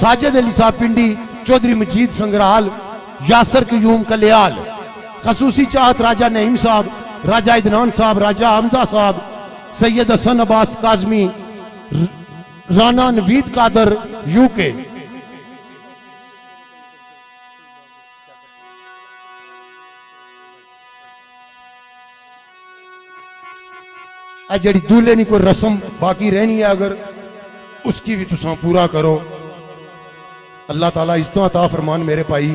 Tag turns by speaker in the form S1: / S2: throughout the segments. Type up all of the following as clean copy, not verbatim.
S1: साजिद अली साहब पिंडी, चौधरी मजीद संग्राल, यासर क्यूम कल्याल, खसूसी चाहत राजा नईम साहब, राजा इदनान साहब, राजा हमजा साहब, सैयद हसन अब्बास काजमी, राना नवीद कादर यूके। जी दूल्हे की कोई रस्म बाकी रहनी है, अगर उसकी भी तुसा पूरा करो। अल्लाह ताला इज्जत अता फरमान मेरे भाई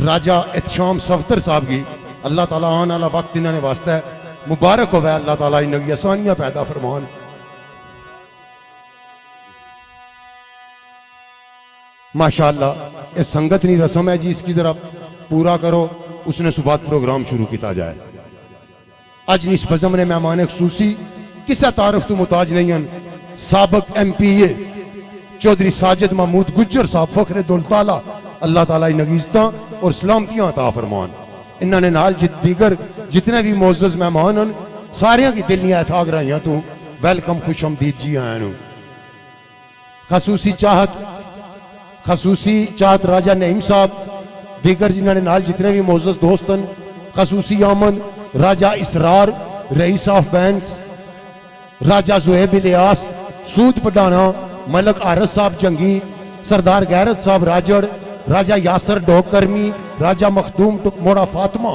S1: राजा एहतशाम सफदर साहब की। अल्लाह ताला आने वाला वक्त इन्होंने वास्ता मुबारक होवे। अल्लाह ताला इन्हें आसानियां पैदा फरमान। माशाअल्लाह ये संगत नहीं रस्म है जी, इसकी जरा पूरा करो। उसने सुबह प्रोग्राम शुरू किया जाए। अज इस बज़म ने मेहमान खसूसी किसा तारफ तो मुताज नहीं हैं। साबक MPA चौधरी साजिद महमूद गुज्जर साहब फखरे दौलताला, अल्लाह ताला नगीज़तां और सलामतियां अता फरमान। इन्होंने नाल दीगर जितने भी मोअज़्ज़ज़ मेहमान हैं सारियां की दिल निया था गराइयां तू वेलकम खुश आमदीद जी आया नू। खसूसी चाहत राजा नईम साहब, दीगर जिन्होंने नाल जितने भी मोअज़्ज़ज़ दोस्त हैं, खसूसी आमद राजा इसरार, रईस ऑफ बैंस, राजा जुएब इलियास, सूद पडाना, मलक आरस साहब जंगी, सरदार गैरत साहब राजड़, राजा यासर डोक करमी, राजा मखदूम मोड़ा फातिमा,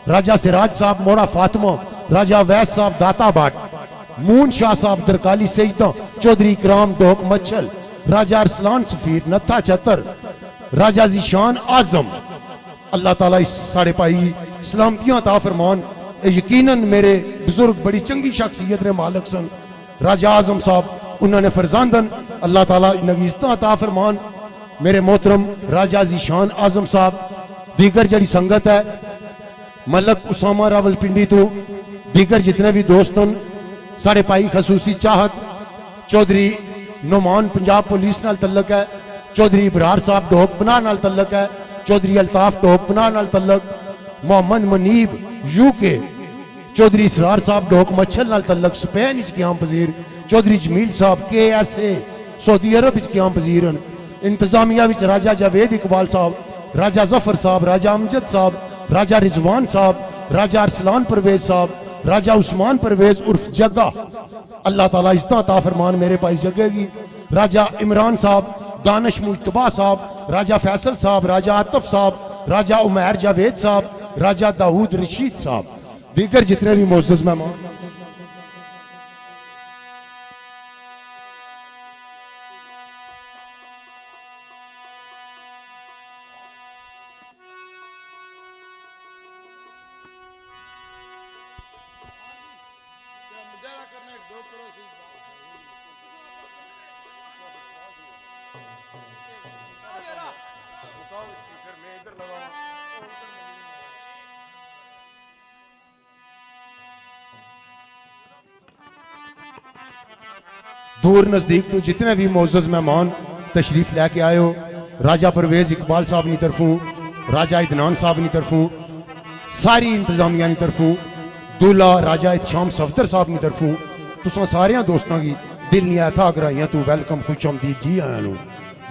S1: राजा सिराज साहब मोड़ा फातिमा, राजा वैस साहब दाता बाट, मून शाह साहब दरकाली सईदा, चौधरी इकराम डोक मच्छल, राजा अरसलान सफीर नत्था छतर, राजा जीशान आजम। अल्लाह ताला इस साढ़े भाई सलामतियां अता फरमान। यकीनन मेरे बुजुर्ग बड़ी चंगी शख्सियत ने मालक सन। राजा आजम साहब उन्होंने फरजांदन, अल्लाह ताला नगीज़तां अता फरमान। मेरे मोहतरम राजा जीशान आजम साहब, दीगर जड़ी संगत है, मलक उसामा रावल पिंडी तो दीगर जितने भी दोस्त हैं, साढ़े भाई खसूसी चाहत, चौधरी नुमान पंजाब पुलिस नाल तल्लक है, चौधरी इबरार साहब डोक पनाह नाल तल्लक है, चौधरी अल्ताफ डोक पनाह नाल तल्लक, मोहम्मद मनीब यूके, चौधरी इसरार साहब डोक मच्छल नाल तल्लक स्पेन क्याम पजीर, चौधरी जमील साहब KSA सऊदी अरब क्याम पजीर हैं। इंतजामिया राजा जावेद इकबाल साहब, राजा जफर साहब, राजा अमजद साहब, राजा रिजवान साहब, राजा अरसलान परवेज साहब, राजा उस्मान परवेज उर्फ जग्गा, अल्लाह ताला इज्जत अता फरमान मेरे भाई जग्गे की। राजा इमरान साहब, दानिश मुश्तबा साहब, राजा फैसल साहब, राजा आतफ साहब, राजा उमैर जावेद साहब, राजा दाऊद रशीद साहब, दीगर जितने भी मोअज़्ज़ज़ मेहमान। दूर नजदीक तो जितने भी मोअज़्ज़ज़ मेहमान तशरीफ लैके आए हो, राजा परवेज इकबाल साहब की तरफों, राजा इदनान साहब की तरफों, सारी इंतजामिया की तरफों, दूल्हा राजा एहतशाम सफदर साहब की तरफों, तुसा सारिया दोस्तों की दिल निया था गराइयां तू वेलकम खुश आमदीद जी आया नू।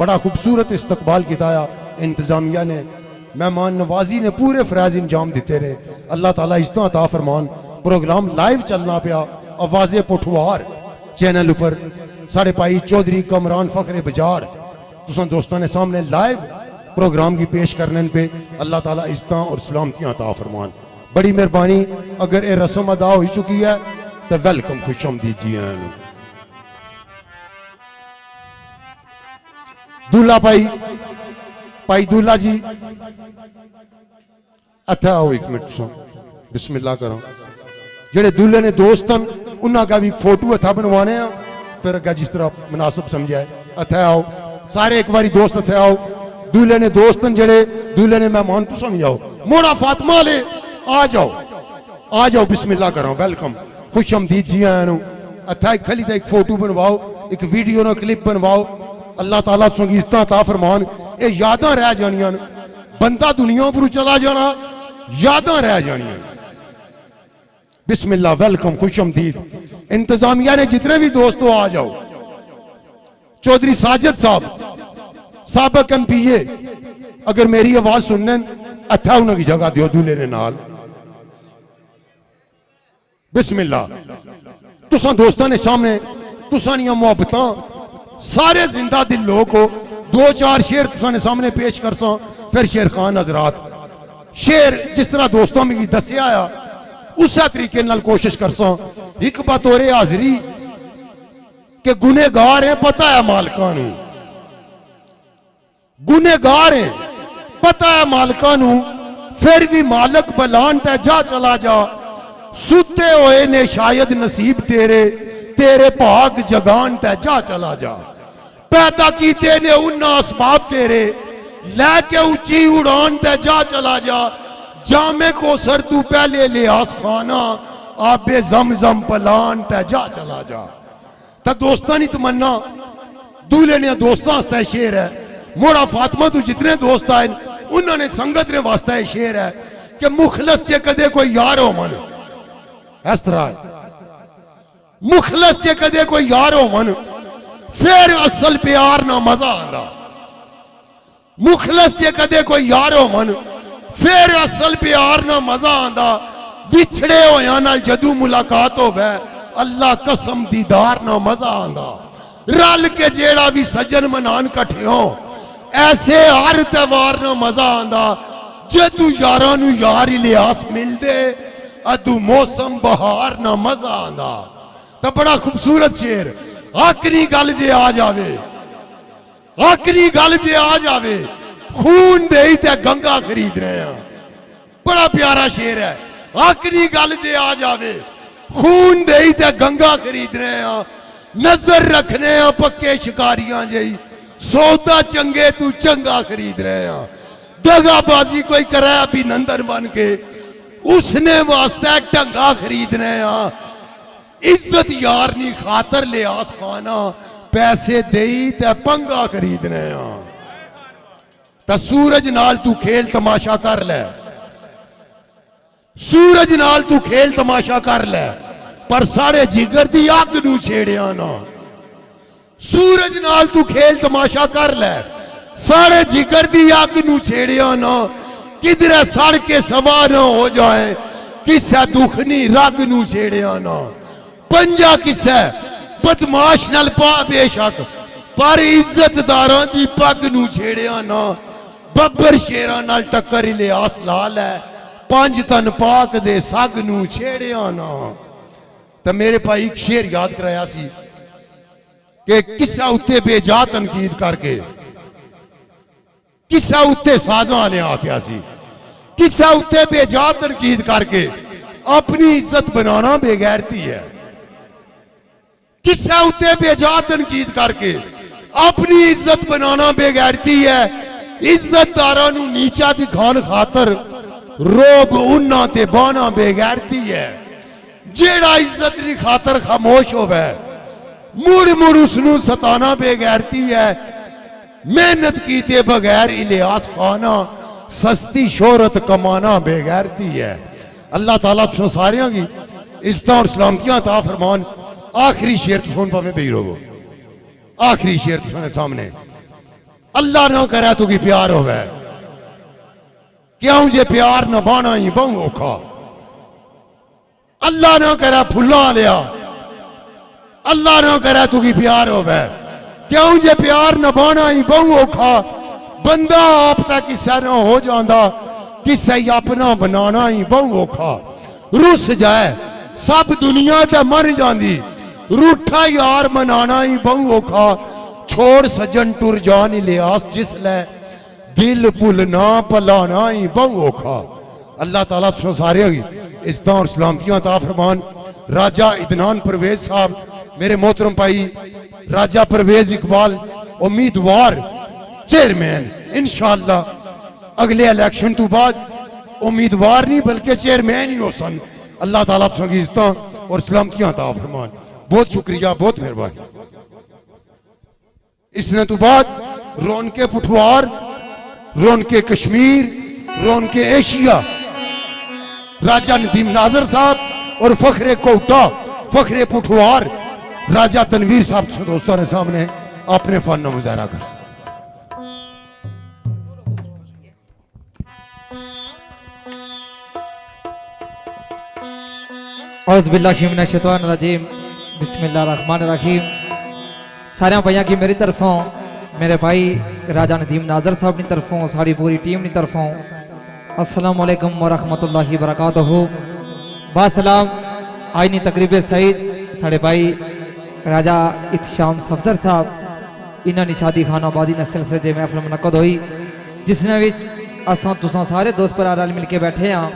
S1: बड़ा खूबसूरत इस्तकबाल किया इंतजामिया ने, मेहमान नवाजी ने पूरे फराज इंजाम दिते रहे। अल्लाह ताला इज्जत अता फरमान। प्रोग्राम लाइव चलना पाया आवाज़े पुठवार चैनल पर, साढ़े भाई चौधरी कमरान फखरे बजार तुसा दोस्तों ने सामने लाइव प्रोग्राम की पेश करने पे अल्लाह ताला इज्जत और सलामतियां अता फरमान। बड़ी मेहरबानी। अगर ये रस्म अदा हो चुकी है तो वेलकम खुश आमदीद जी आया नू। दूल्हा भाई दूल्हा जी इत्थे आओ एक मिनट तुसा बिस्मिल्लाह करो। जेड़े दूल्हे ने दोस्त हैं उन्होंने भी फोटो हथा बनवाने हैं, फिर अगर जिस तरह मुनासिब समझा इत्थे आओ सारे एक बारी दोस्त इत्थे आओ। दूल्हे ने दोस्त हैं जेड़े दूल्हे ने मेहमान तुसा भी आओ, मोड़ा फातिमा ले आ जाओ बिस्मिल्लाह करो वेलकम खुश आमदीद जी आया नू। इत्थे एक खली एक फोटो बनवाओ, एक वीडियो ना क्लिप बनवाओ। अल्लाह ताला संगीज़त अता फरमान। ये यादां रह जानियां, बंदा दुनिया पर चला जाना, यादां रह जानियां। बिस्मिल्लाह वेलकम खुश आमदीद। इंतजामिया ने जितने भी दोस्तों आ जाओ। चौधरी साजिद साहब साबक MPA अगर मेरी आवाज सुनने अच्छा उन्होंने जगह दियो दूल्हे ने नाल बिस्मिल्लाह। तुसा दोस्तों ने सामने तुसा निया मुहब्बत सारे जिंदा दिल लोग हो। 2-4 शेर तुसा ने सामने पेश कर सा फिर शेर खान हजरात शेर जिस तरह दोस्तों में दसिया आया उस तरीके नाल कोशिश कर सा। एक बतौर हाजिरी के गुनेगार है पता है मालिकां नूं, गुनेगार है पता है मालिकां नूं, फिर भी मालिक बलान ते जा चला जा। सुते हुए ने शायद नसीब तेरे, तेरे भाग जगान ते जा चला जा। पैदा कीते ने उन्ना असबाब तेरे, लैके ऊंची उड़ान ते जा चला जा। जामे को सर तू पहले लिहाज खाना, आबे जमजम पलान ते जा चला जा। तो दोस्तां नी तमन्ना दूल्हे ने दोस्तां वास्ते शेर है। मोड़ा फातिमा तू जितने दोस्त आए उन्होंने संगत ने वास्ते शेर है कि मुखलस चे कदे कोई यार हो मन, इस तरह मुखलस चे कदे कोई यार हो मन, फिर असल प्यार ना मजा आंदा। मुखलस चे कदे कोई यार हो मन, फिर असल प्यार ना मजा आंदा। विछड़े होया नाल जदू मुलाकात होवे, अल्लाह कसम दीदार ना मजा आंदा। रल के जेड़ा भी सज्जन मनान कट्ठे हो, ऐसे हर त्योहार ना मजा आंदा। जदू यारां नू यार लिहास मिलदे, अदू मौसम बहार ना मजा आंदा। तो बड़ा खूबसूरत शेर। आखिरी गल जे आ जावे, आखिरी गल जे आ जावे, खून दे ते गंगा खरीद रहे हैं। बड़ा प्यारा शेर है। आखिरी गल जे आ जावे, खून दे ते गंगा खरीद रहे हैं। नजर रखने हैं पक्के शिकारियां जई, सौदा चंगे तू चंगा खरीद रहे हैं। दगाबाजी कोई करे अभिनंदन बन के, उसने वास्ते ढंगा खरीद रहे हैं। इज्जत यार नी खातर लिहाज खाना, पैसे देई ते पंगा खरीद रहे हैं। तो सूरज नाल तू खेल तमाशा कर ले, सूरज नाल तू खेल तमाशा कर ले, पर सारे जिगर दी अग नू छेड़िया ना। सूरज नाल तू खेल तमाशा कर ले, सारे जिगर दी अग नू छेड़िया ना। किधरे सड़ के सवा ना हो जाए, किसा दुखनी रग नू छेड़िया ना। पंजा किसा बदमाश नाल पा बेशक, पर इज्जतदारां दी पग नू छेड़िया ना। बब्बर शेरां नाल टक्कर लिहास लाल है, 5 तन पाक दे सग नू छेड़िया ना। तो मेरे भाई एक शेर याद कराया सी कि किसा उत्ते बेजा तनकीद करके, किसा उत्ते साजा ने आख्या सी, किसा उत्ते बेजा तनकीद करके अपनी इज्जत बनाना बेगैरती है। किसा उत्ते बेजा तनकीद करके अपनी इज्जत बनाना बेगैरती है। इज्जतदारां नू नीचा दिखाने खातर रोब उन्ना ते बाना बेगैरती है। जेड़ा इज्जत दी खातर खामोश होवे, मुड़ मुड़ उसनू सताना बेगैरती है। मेहनत कीते बगैर इलियास खाना, सस्ती शोहरत कमाना बेगैरती है। अल्लाह ताला तुम सारियां की इज्जत और सलामतियां अता फरमान। आखिरी शेर तो सुन पावे बेही रहो, आखिरी शेर तुसाने सामने। अल्लाह ना करे तू की प्यार होवे, क्यों जे प्यार न बाना ही बहु औखा। अल्लाह ना करे फुल्ला लिया, अल्लाह ना करे तू की प्यार होवे, क्यों जे प्यार न बाना ही बहु औखा। बंदा आप तक किसा ना हो जाता, किसा ही अपना बनाना ही बहु औखा। रुस जाए सब दुनिया ते मर जाती, रूठा यार मनाना ही बहु औखा। छोड़ सज्जन टुर जान लिहास जिसलै, दिल भुलना भलाना ही बहु औखा। अल्लाह ताला तुम सारे इज्जत और सलामतियां अता फरमान। राजा इदनान परवेज साहब, मेरे मोहतरम भाई राजा परवेज इकबाल उम्मीदवार चेयरमैन, इंशाअल्लाह अगले इलेक्शन तो बाद उम्मीदवार नहीं बल्कि चेयरमैन ही हो सन। अल्लाह ताला तुम इज्जत और सलामतियां अता फरमान। बहुत शुक्रिया, बहुत मेहरबानी। इसने तो बाद रौनके पुठवार, रौनके कश्मीर, रौनके एशिया, राजा नदीम नाजर साहब और फखरे कोटा, फखरे पुठवार राजा तनवीर साहब दोस्तों ने सामने अपने फन मुजाहरा कर।
S2: औज़ुबिल्लाहिमिनश्शैतानिर्रजीम बिस्मिल्लाहिर्रहमानिर्रहीम। सारे भाइयों की मेरी तरफों, मेरे भाई राजा नदीम नाजर साहब की तरफों, सारी पूरी टीम की तरफों अस्सलामु अलैकुम वरहमतुल्लाहि वबरकातुहू। बासलाम आज नी तकरीब सईद साढ़े भाई राजा इत्शाम सफदर साहब इन्होंने शादी खानाबादी ने सिलसिले में महफिल मुनक्कद हुई, जिसने भी असां तुसां सारे दोस्त भरा रल मिल के बैठे हाँ।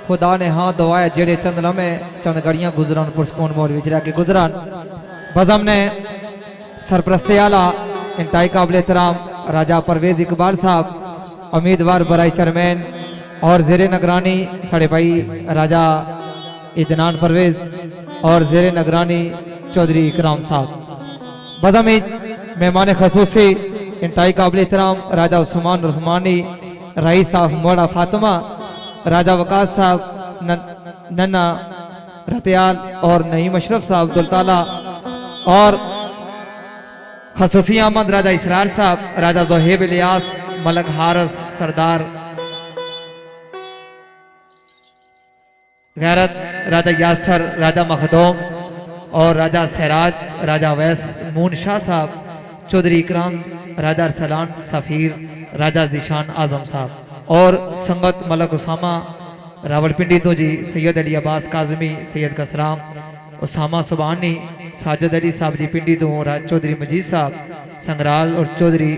S2: खुदा ने हाँ दुआया जेड़े चंद लम्हे चंद घड़ियां गुजरन पुरस्कून मोर विच रह के गुजरन। बज़म ने सरप्रस्ती आला इंतहाई काबिल एहतराम राजा परवेज इकबाल साहब उम्मीदवार बराई चेयरमैन और जेरे नगरानी साढ़े भाई राजा इदनान परवेज और जेरे नगरानी चौधरी इकराम साहब। बज़म मेहमान खसूसी इंतहाई काबिल एहतराम राजा उस्मान रहमानी रईस साहब मोड़ा फातिमा राजा वकास साहब नन्ना रतियाल और नईम अशरफ साहब दुलताला और खसूसी अहमद राजा इसरार साहब राजा जोहेब इलियास मलक हारस सरदार गैरत राजा यासर राजा मखदूम और राजा सहराज राजा वैस मून शाह साहब चौधरी इकराम राजा अरसलान सफ़ीर राजा जीशान आजम साहब और संगत मलक उसामा रावलपिंडी तो जी सैयद अली अब्बास काजमी सैयद कसराम उसामा सुबानी साजिद अली साहब जी पिंडी तो चौधरी मजीद साहब संगराल और चौधरी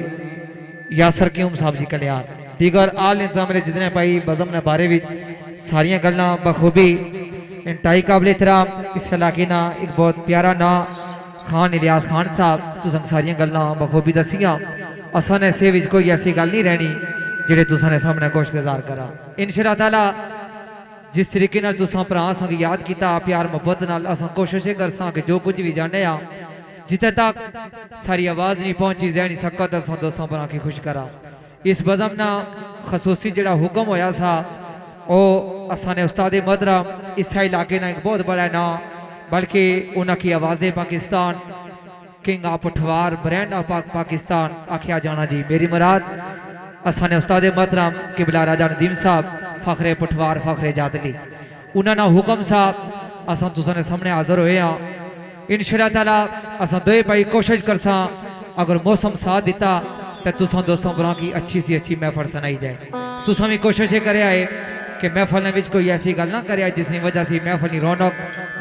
S2: यासर क्यूम साहब जी कलियार दीगर आल इंसान मेरे जितने भाई बज़म ने बारे भी सारिया गल्लां बखूबी इंतहाई काबिल एहतराम इस इलाके ना एक बहुत प्यारा ना खान इलियास खान साहब तुसां सारिया गल्लां बखूबी दसियां। असां ने इसे विच कोई ऐसी गल नहीं रहनी जेड़े तुसां ने सामने कोशगुजार करा। इंशाअल्लाह ताला जिस तरीके नाल तुसां भरा संग याद किया प्यार मुहब्बत नाल असां कोशिश करसां कि जो कुछ भी जाने आ जिथे तक सारी आवाज़ नहीं पहुंची जहनी सकत असां दोस्तों भरा की खुश करा। इस बज़म ना खसूसी जेड़ा हुक्म होया सा ओ असां ने उस्ताद मोहतरम इस इलाके ना एक बहुत बड़ा ना बल्कि उन्होंने की आवाज़ें Pakistan king of Pathwar brand of Pakistan आखिया जाना जी। मेरी मुराद असां ने उस्ताद मोहतरम किबला राजा नदीम साहब फखरे पठवार फखरे जातली उन्होंने हुक्म साहब असां तुसां ने सामने हाजिर होए हाँ। इंशाअल्लाह ताला असां दोए भाई कोशिश करसा अगर मौसम साथ दिता तो तुसां दोस्तों बरा की अच्छी सी अच्छी महफल सुनाई जाए। तुसां भी कोशिश ये करे आए कि महफल में कोई ऐसी गल ना करे जिसकी वजह से महफल की रौनक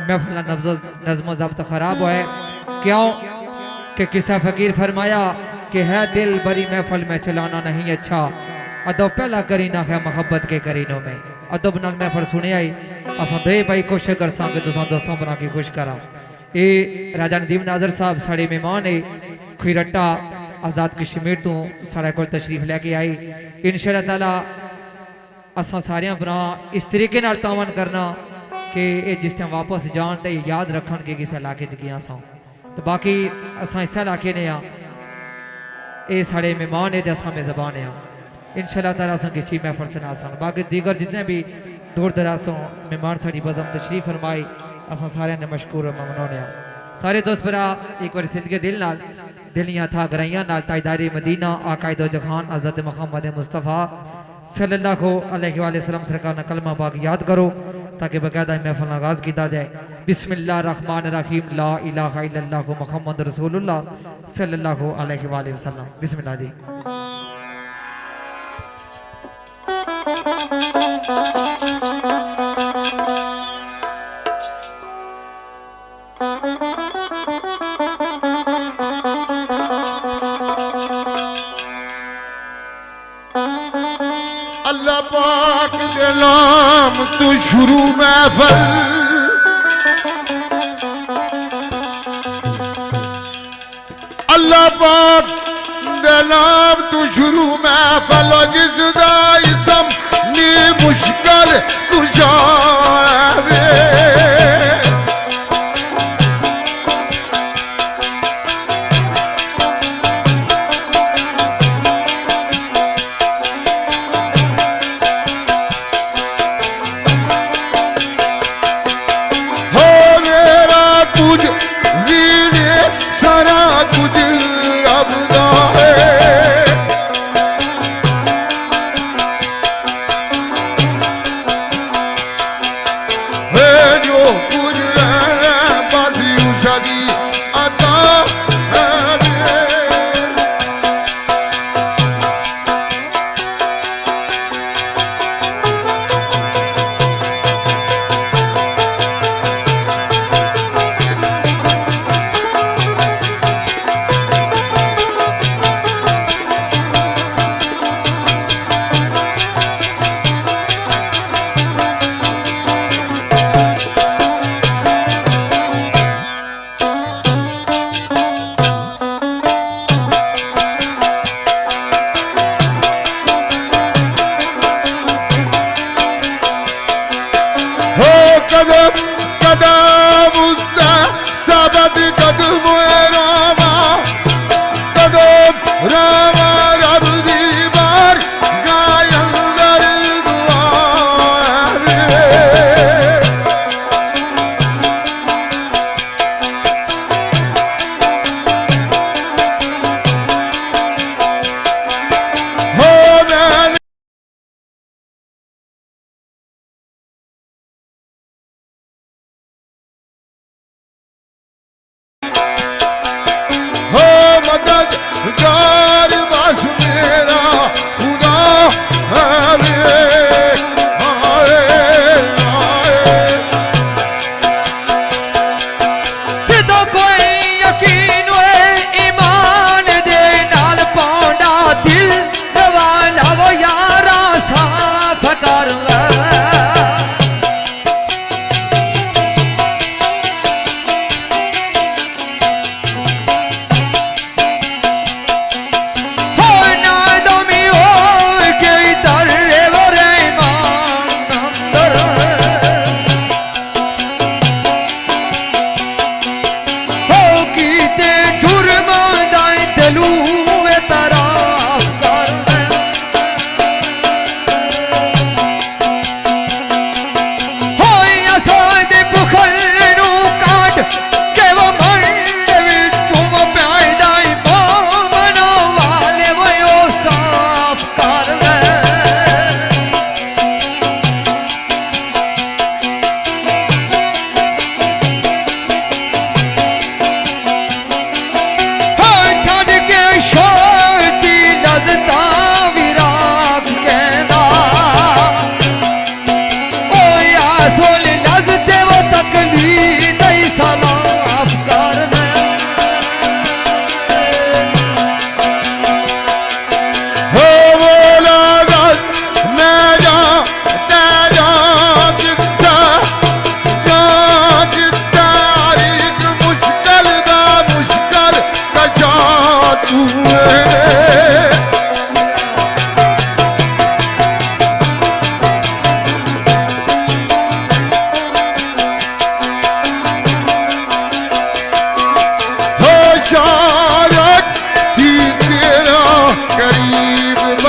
S2: महफल नज़्म ज़ब्त खराब होए। क्यों कि किसा फकीर फरमाया कि है दिल बरी महफल में चलाना नहीं अच्छा, अदब पहला करीना है मोहब्बत के करीनों में। अदब नाल महफल सुने आई असां दे भाई कोशिश कर कि तुसां दोस्तों बना के खुश करा। ये राजा नदीम नाजर साहब साढ़े मेहमान है खुरट्टा आज़ाद कश्मीर तो साढ़े को तशरीफ लैके आई। इंशाअल्लाह ताला असां सारियां भरा इस तरीके नाल तावन करना कि ये जिस टाइम वापस जान तो याद रखन कि किस इलाके गया सा। तो बाकी असां इस इलाके ने ये साढ़े मेहमान है तो असां मेज़बान है। इंशाअल्लाह ताला असां की अच्छी महफल सुना सन। बाकी दीगर जितने भी दूर दराज तो मेहमान साड़ी बज़म तशरीफ फरमाई असां सारे ने मशकूर ममनून है। सारे दोस्त भरा एक बार सिद्दके दिल नाल दिलियां था गराइयां नाल ताजदारी मदीना आकायद जहान हज़रत मुहम्मद मुस्तफ़ा सल्लल्लाहु अलैहि वसल्लम सरकार ने कलमा पाक याद करो ताकि बाकायदा महफल आगाज़ किया जाए। बिस्मिल्लाहिर्रहमानिर्रहीम ला इलाहा इल्लल्लाह मुहम्मद रसूलुल्लाह सल्लल्लाहु अलैहि वसल्लम। बिस्मिल्लाह जी।
S3: अल्लाह पाक दे नाम तू शुरू महफल अल्लाह पाक दे नाम तू शुरू महफल जिसदा इसम नी मुश्किल कुशावे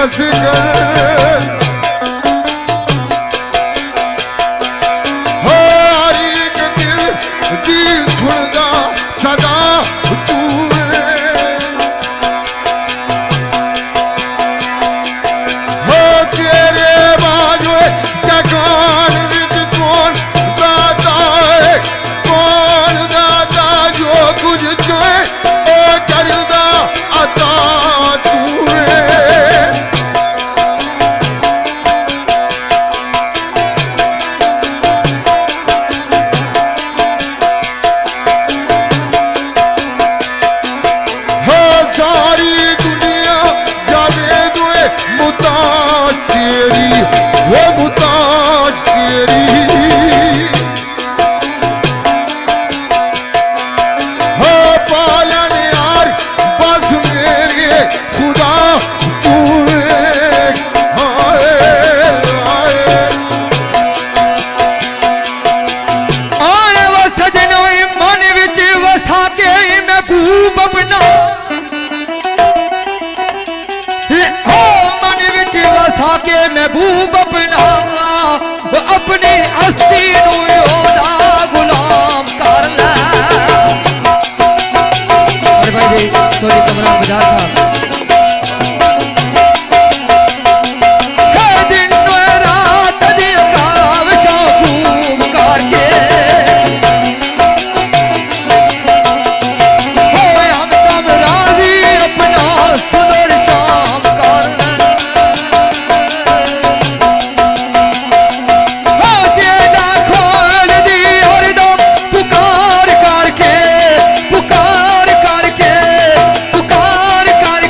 S3: बस कर हो हर एक दिल दी सुनदा सदा तू हो तेरे बाजो जगान विच कौन दाता है कौन दाता जो कुछ चाहे ओ करदा अता तू सारी दुनिया जावे दुए मुताज तेरी वो मुताज तेरी हो पालन यार बस मेरे खुदा तू हाय हाय
S2: आने व सजनो मन विच वसा के महबूब अपना मन विच वसा के महबूब अपना अपनी हस्ती नूं ओदा गुलाम कर लै और भाई जी चोरी कमरा बाजार साहब दिन रात दी कावशों खूब करके हम तम राजी अपना सुदर शाम कर जेदा खोल दी हरदम पुकार करके पुकार करके पुकार करके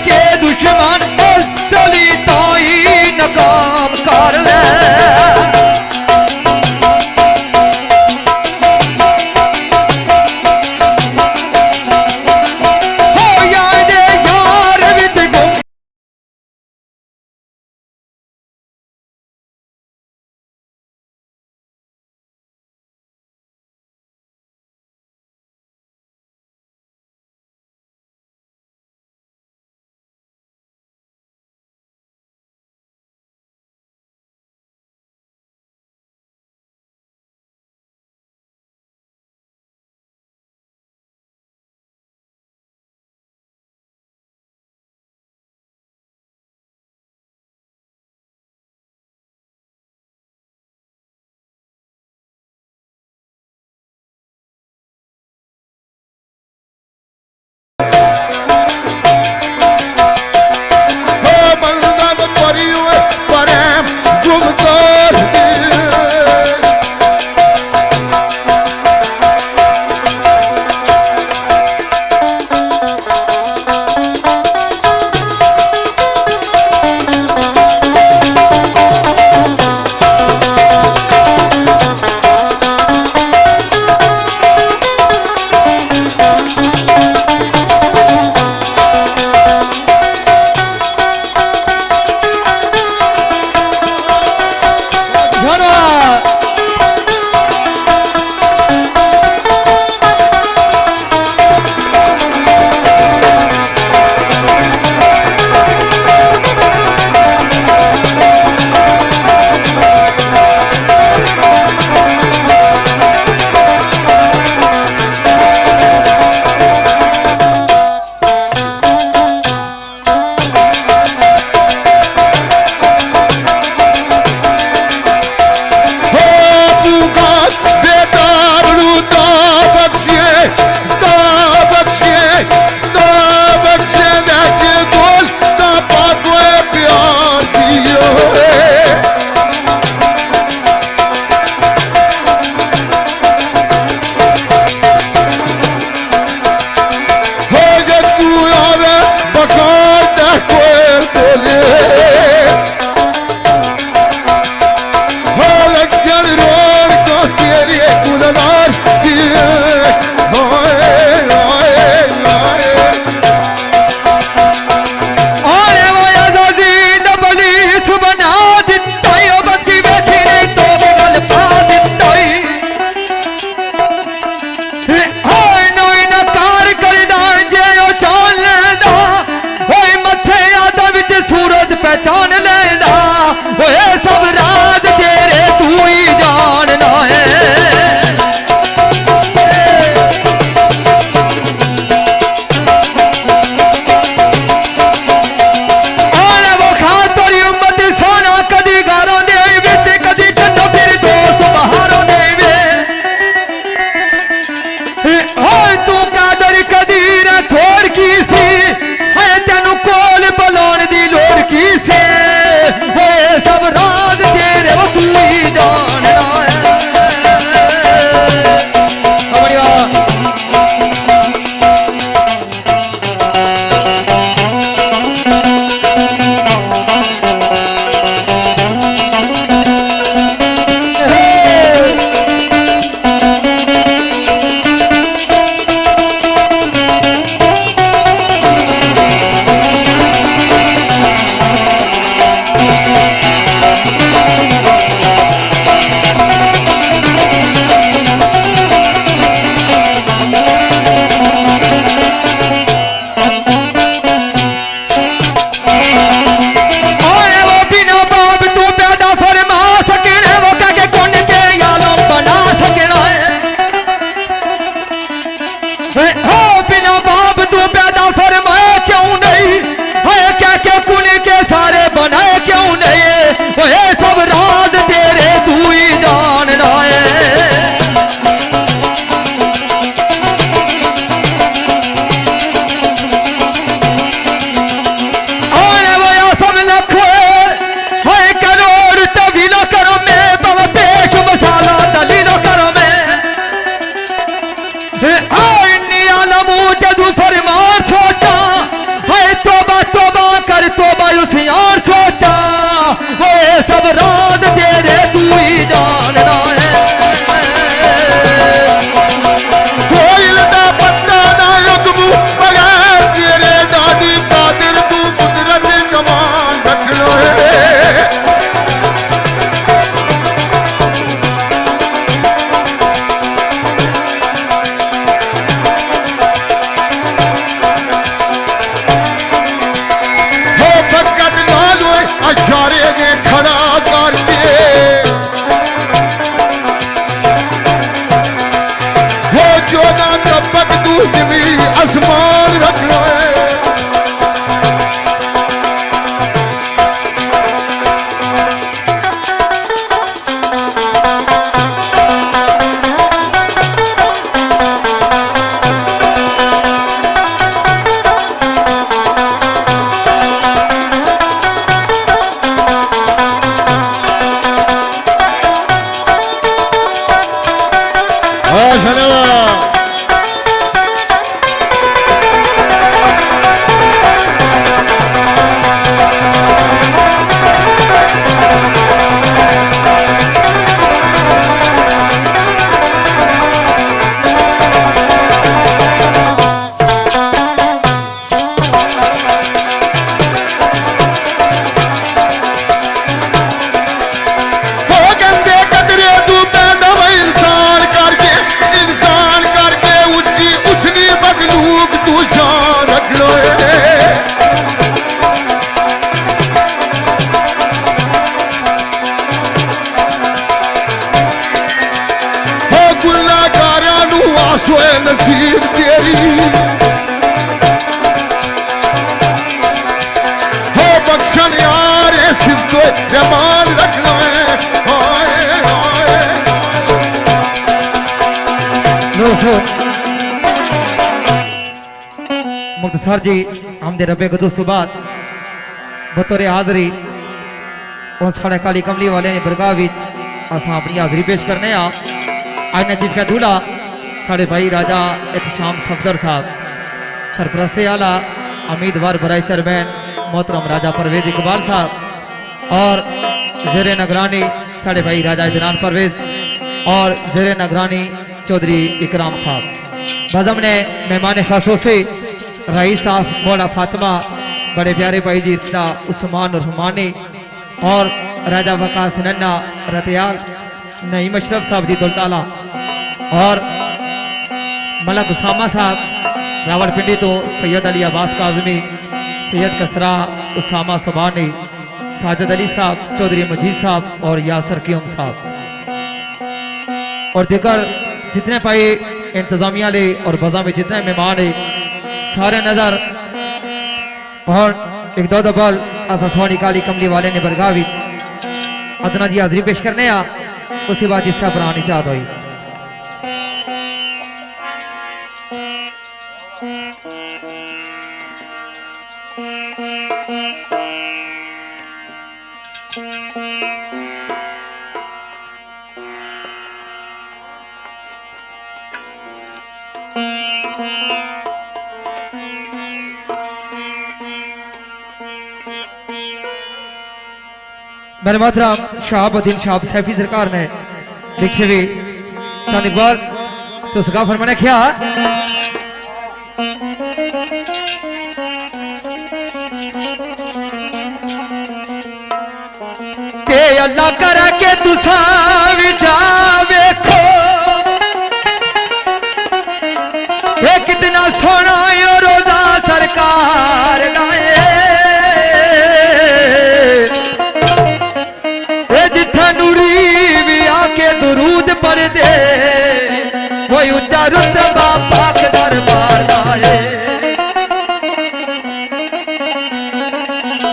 S2: पहचान लेना ओए सब राज तेरे तू ही जानना है सब राज तेरे तू ही जानना है
S3: कोई लदा पत्ता ना यकबू बगैर तेरे दादी कादिर तू कुदरत कमान रख लो है हो फकत नाल अशारे ने खड़ा करके हो जो ना तबक दूसरी आसमान रख लो नसीब तेरी हो बख्शन यार सिर्फ जमाल रखना है
S2: मुख्तसर जी हमदे रबे गदू सुबात बतौर हाजरी और साढ़े काली कमली वाले ने बरगाह विच असां अपनी हाजरी पेश करने आज नजीब का दूल्हा साढ़े भाई राजा एहतशाम सफदर साहब सरपरस्ती आला उम्मीदवार बराई चेयरमैन मोहतरम राजा परवेज इकबाल साहब और ज़ेरे नगरानी साढ़े भाई राजा इदनान परवेज और ज़ेरे नगरानी चौधरी इकराम साहब बज़म ने मेहमान खासों से रईस साहब मौला फातिमा बड़े प्यारे भाई जीता उस्मान रहमानी और राजा वकास नन्ना रतियाल नईम अशरफ साहब जी दुलताला और मलक उसामा साहब रावलपिंडी तो सैयद अली अब्बास काज़मी सैयद कसरा उसामा सुबानी साजिद अली साहब, चौधरी मजीद साहब और यासर कीम साहब और दिगर जितने भाई इंतजामिया ले और बजा में जितने मेहमान है सारे नजर और एक दो दबल सोनी काली कमली वाले ने बरगावी अदना जी हाजरी पेश करने आ उसके बाद जिसका प्राण इजाद हुई। मेरे मोहतरम शहाबुद्दीन शाह सैफी सरकार ने लिखे हुए चंद इकबाल तो सगा फरमाने क्या के अल्लाह करा के तुसा विचा वेखो ये कितना सोना यो रोजा सरकार लाए दुरूद पढ़ दे वो ऊंचा रुतबा पाक दरबार दाए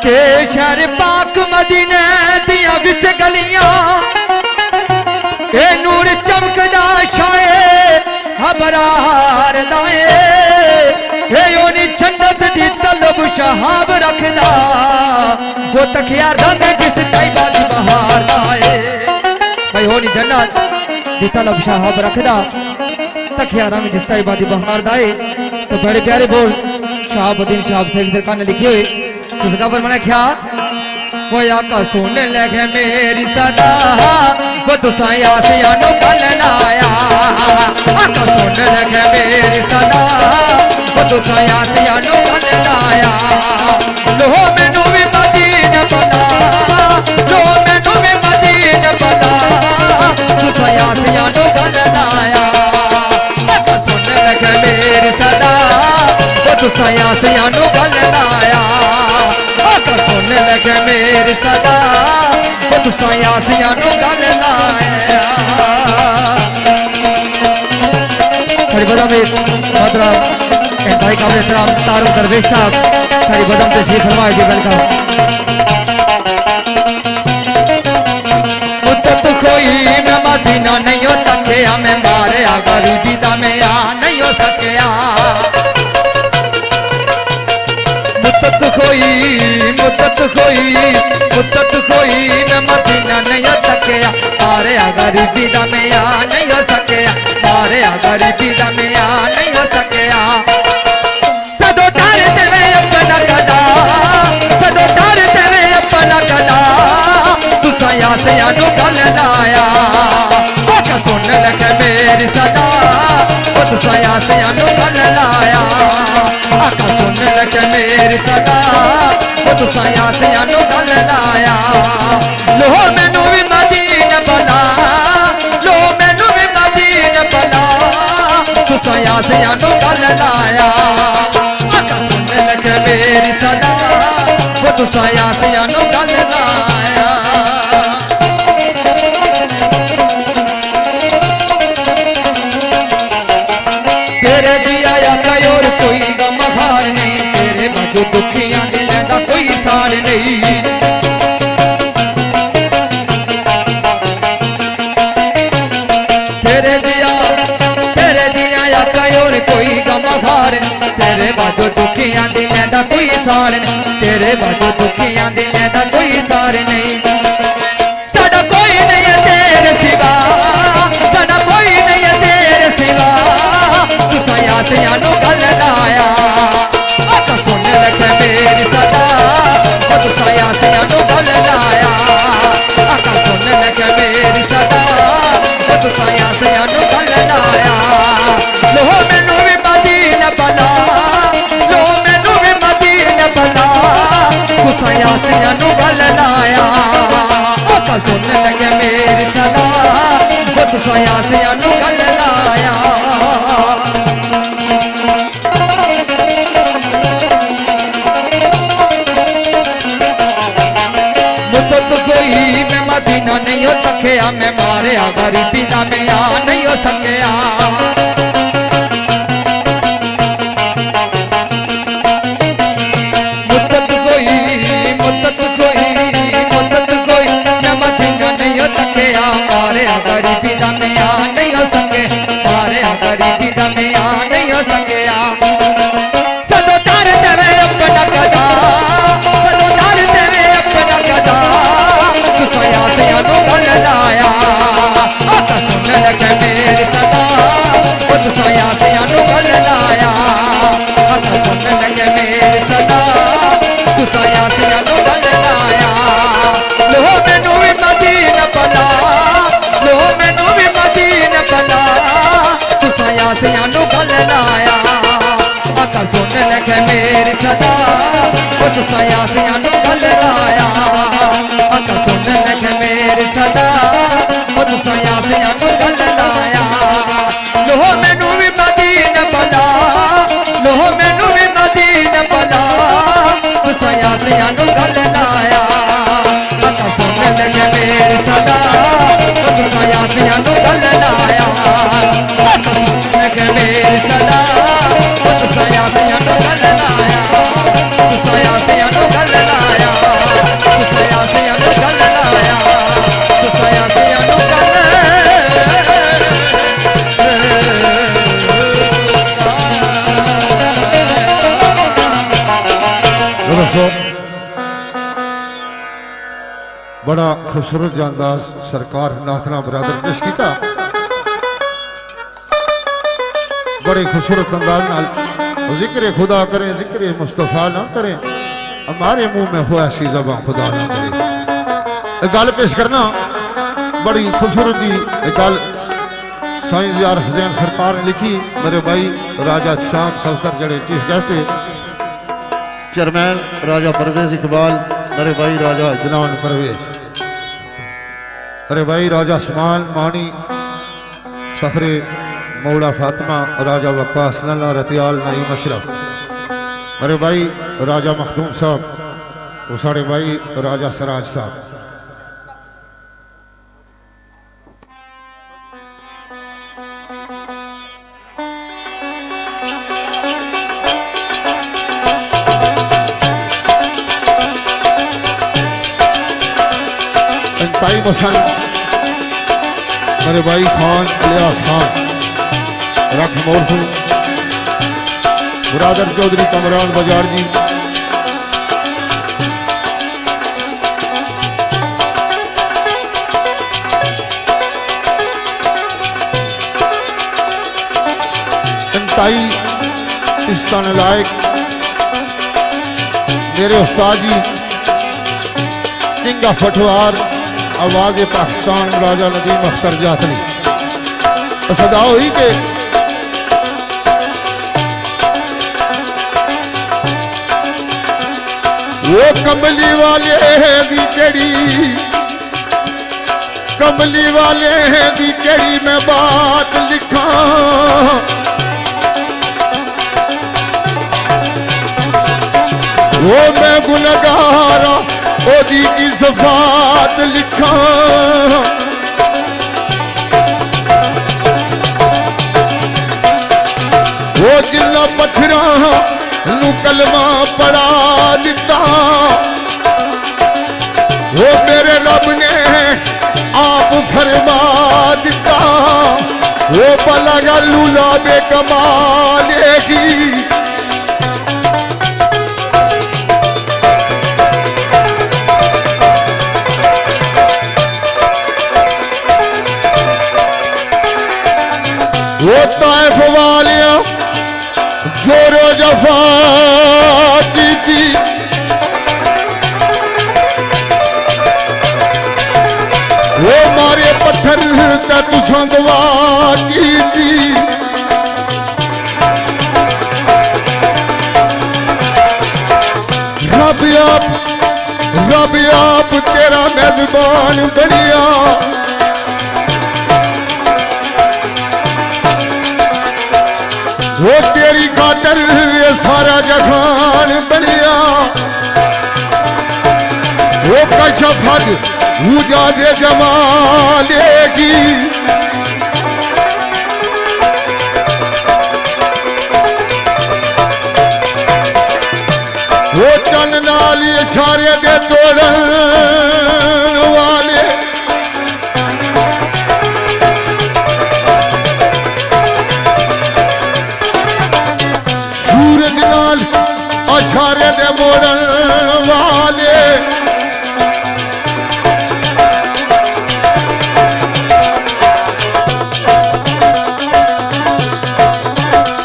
S2: के शहर पाक मदीने दिया विच गलियां ए नूर चमकदा शाए हबरार दाए ए ओनी जन्नत दी तलब शहाब रखदा वो तखिया रंग जिस तैबा दी बहार दाए भाई होनी जन्नत दी तलब शहाब रखदा तखिया रंग जिस तैबा दी बहार दाए। तो बड़े प्यारे बोल शहाबुद्दीन शाह सैफी सरकार ने लिखे हुए तो उसका पर मैंने क्या वो आका सुन लगे मेरी सदा वो तुसा यासियानो कलनाया आका सुन लगे मेरी सदा वो तुसा यासियानो कलनाया लो मैनू भी मदीना बना लो मैनू भी मदीना बना तुसा यासियानो कलनाया आका सुन लगे मेरी सदा वो तुसा यासियानो कलनाया सुन लगे मेरी सदा वो तुसा यासियानो गल लाया सारी बदम में मतलब भाई काबिल एहतराम तारुक दरवेश साहब सारी बदम तशरीफ फरमाए जी वेलकम। मुद्दत कोई मैं मदीना नहीं हो तकिया मैं मारे आ गरीबी दा मैं आ नहीं हो सकिया मुद्दत कोई मैं मदीना नहीं तकिया मारे आ गरीबी दा मैं आ नहीं हो सकिया मारे आ गरीबी दा मैं आ नहीं हो सकिया सदो डर तेरे अपना कदा सदो डर तेरे अपना कदा तुसा यासियानो गल लाया आका सुन लगे मेरी सदा वो तुसा यासियानो गल लाया आका सुन लगे मेरी सदा वो तुसा यासियानो गल लाया लो मैनू भी मदीना बला लो मैनू भी मदीना बला तुसा यासियानो गल लाया आका सुन लगे मेरी सदा वो तुसा यासियानो गल लाया तेरे दिया या कोई और कोई गम हार नहीं तेरे बाजू दुखियां दिल दा कोई सार नहीं तेरे दिया या कोई और कोई गम हार नहीं तेरे बाजू दुखियां दिल दा कोई सार नहीं तेरे बाजू दुखियां दिल दा कोई सार नहीं साडा कोई नहीं है तेरे सिवा साडा कोई नहीं है तेरे सिवा तुसा यासियानो गल लाया आका सुन लगे मेरी सदा वो तुसा यासियानो गल लाया आका सुन लगे मेरी सदा वो तुसा यासियानो गल लाया लो मैनू भी मदीना बला लो मैनू भी मदीना बला तुसा यासियानो गल लाया आका सुन लगे मेरी सदा वो तुसा यासियानो गल लाया नहीं हो तकिया मैं मारिया गरीबी दा मियां नहीं हो सकिया मुद्दत कोई मैं मदीना नहीं हो तकिया मारिया गरीबी दा मियां नहीं हो सके मारिया गरीबी दा मियां नहीं हो सकिया सदो तार देवे अपना गदा सदो तार देवे अपना गदा तू सोया से अनु गल लाया आका सुन लगे मेरी सदा तू सोया से अनु गल लाया आका सुन लगे मेरी सदा तू सोया से अनु गल लाया लो मैनू भी मदीना पला लो मैनू भी मदीना पला तू सोया से अनु गल लाया आका सुन लगे मेरी सदा तू सोया से अनु गल लाया आका सुन लगे मेरी सदा तू सोया से अनु गल लाया लो मैनू भी मदीना पला लो मैनू भी मदीना पला तू सोया से अनु गल लाया आका सुन लगे मेरी सदा तू सोया से अनु गल लाया आका सुन लगे मेरी सदा तू सोया से अनु गल लाया तू सोया से अनु गल लाया तू सोया से अनु गल लाया तू सोया से अनु गल
S3: दोस्तों बड़ा खूबसूरत अंदाज सरकार नाथना बरादर पेश किया बड़े खूबसूरत अंदाज नाल जिक्र खुदा करें जिक्र मुस्तफ़ा ना करें हमारे मुंह में हुआ सी ज़बान खुदा ना करे गल पेश करना बड़ी खूबसूरत जी गल साईं यार हुसैन सरकार ने लिखी मेरे भाई राजा शाम सफर जड़े चीफ गेस्ट चेयरमैन राजा परवेज इकबाल मेरे भाई राजा जनान परवेज मेरे भाई राजा समान मानी सफरे मौला फातिमा राजा वक्कास नल्ला रतियाल नईम अशरफ मेरे भाई राजा मखदूम साहब और साढ़े भाई राजा सराज साहब ताई मसन मेरे भाई खान इलियास खान रख मोरसू बुरादर चौधरी कमरान बाजार जी ताई इस्तान लायक मेरे उस्ताद जी किंग ऑफ फटवार आवाज़ पाकिस्तान राजा नदीम अख्तर जातनी सदा हुई के वो कमली वाले दी केड़ी कमली वाले दी केड़ी मैं बात लिखा वो मैं गुनहगारा ओदी की सफात लिखा वो जिन्ना पत्थरा नू कलमा पढ़ा दिता वो मेरे रब ने आप फरमा दिता वो भला लूला बेकमाल की वो ताइफ वालिया जोरो जफा की थी वो मारे पत्थर ते तुसां गवा की थी रब आप तेरा मेजबान बनिया वो तेरी खातर ये सारा जहान बनिया वो कशफत उजाले जमालेगी वो चन नाल इशारे दे तोड़न वाले सूरज नाल इशारे दे मोड़न वाले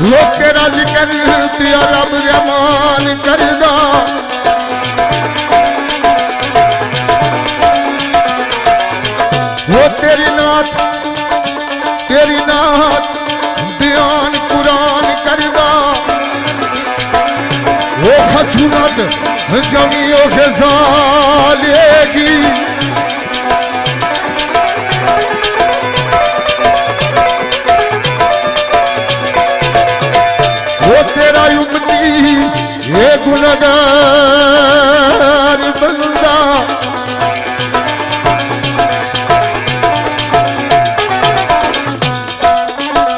S3: लोके रज कर दिया रब रहमान करदा वो तेरी नात बयान कुरान करदा वो खसूरत जमियों के सालेगी तेरा उम्मती ये गुनहगार बंदा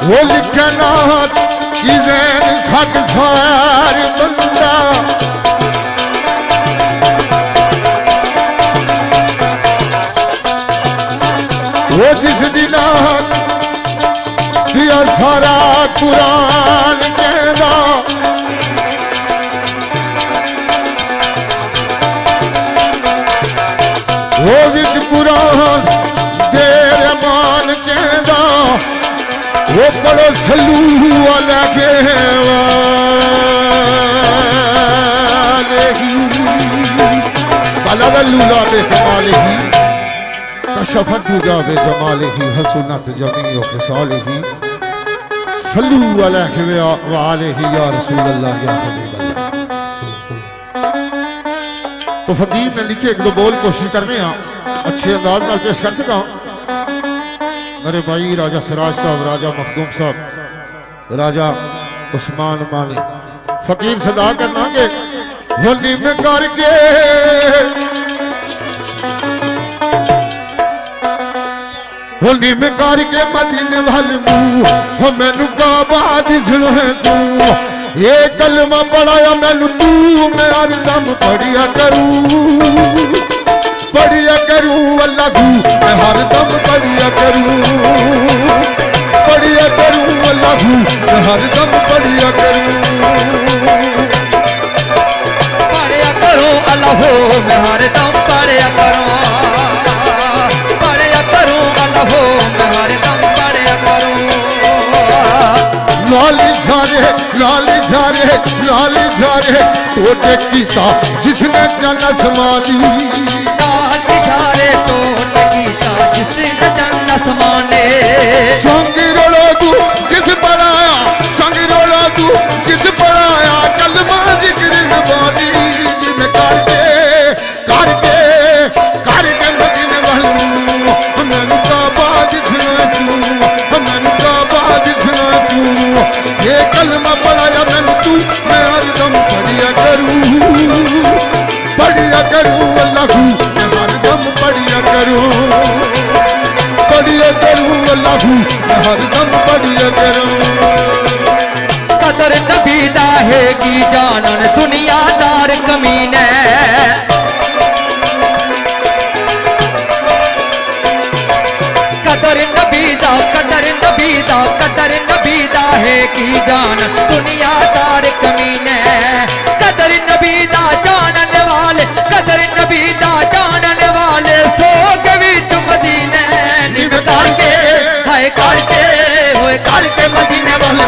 S3: वो लिखा नात की जैन खाकसार बंदा वो जिस दिन दिया सारा कुरान कहना वो विच कुरान देर मान कहना वो पढ़ो सलू वाला के लूला बे कमाले ही कशफत जावे जमाले ही हसनत जमीओ के साले ही सल्लू अलैहि व अलैहि या रसूल अल्लाह या हबीब अल्लाह। तो फकीर ने लिखे एक दो बोल कोशिश करने अच्छे अंदाज में पेश कर सका। मेरे भाई राजा सिराज साहब, राजा मखदूम साहब, राजा उस्मान मानी फकीर सदा करना के होली में करके होली में करके मदीने वाल मुंह हो मैनू काबा दिसलो है तू ये कलमा पढ़ाया मैनू तू मैं हरदम पढ़िया करूं अल्लाह तू मैं हरदम पढ़िया करूं अल्लाह तू मैं हरदम पढ़िया करूं
S2: अल्लाह हो मैं हरदम पढ़िया करूं
S3: लाली झारे तोटे कीता जिसने जन्नत समानी
S2: लाली झारे तोटे कीता जिसने जन्नत समाने
S3: संग रोला तू जिस पढ़ाया संग रोला तू जिस पढ़ाया कलमा जिक्र ज़बानी जिन करके मदीने वालू मैनू काबा दिसना तू ये कलमा पढ़ाया मैनू तू मैं हरदम पढ़िया करूं अल्लाह मैं हरदम पढ़िया करूं अल्लाह मैं हरदम पढ़िया करूं।
S2: कदर नबी दा है की जानन दुनियादार कमीने कदर नबी दा है की जान दुनियादार कमीने कदर नबी दा जानन वाले कदर नबी दा जानन वाले सो कभी तुम मदीने निभ करके हाय करके होए करके मदीने वाले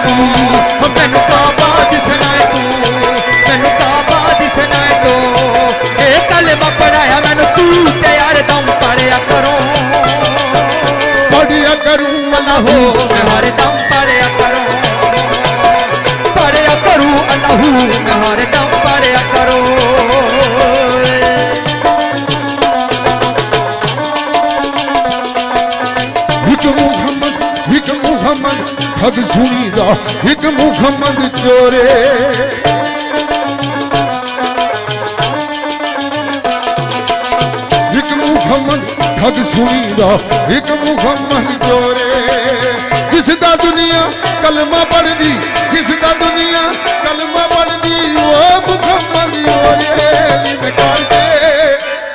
S2: मैनू काबा दिसना तू मैनू काबा दिसना तू ए कलमा पढ़ाया मैनू तू ते यार दम पढ़िया करूं अल्लाह हो मैं हरदम पढ़िया करूं अल्लाह मैं हरदम पढ़िया करूं।
S3: हिक मुहम्मद ठग सुनीदा हिक मुहम्मद चोरे मुहम्मद ठग सुनीदा एक मुहम्मद जोरे जिसदा दुनिया कलमा पढ़ दी जिसदा दुनिया कलमा पढ़ दी वो मुहम्मद जोरे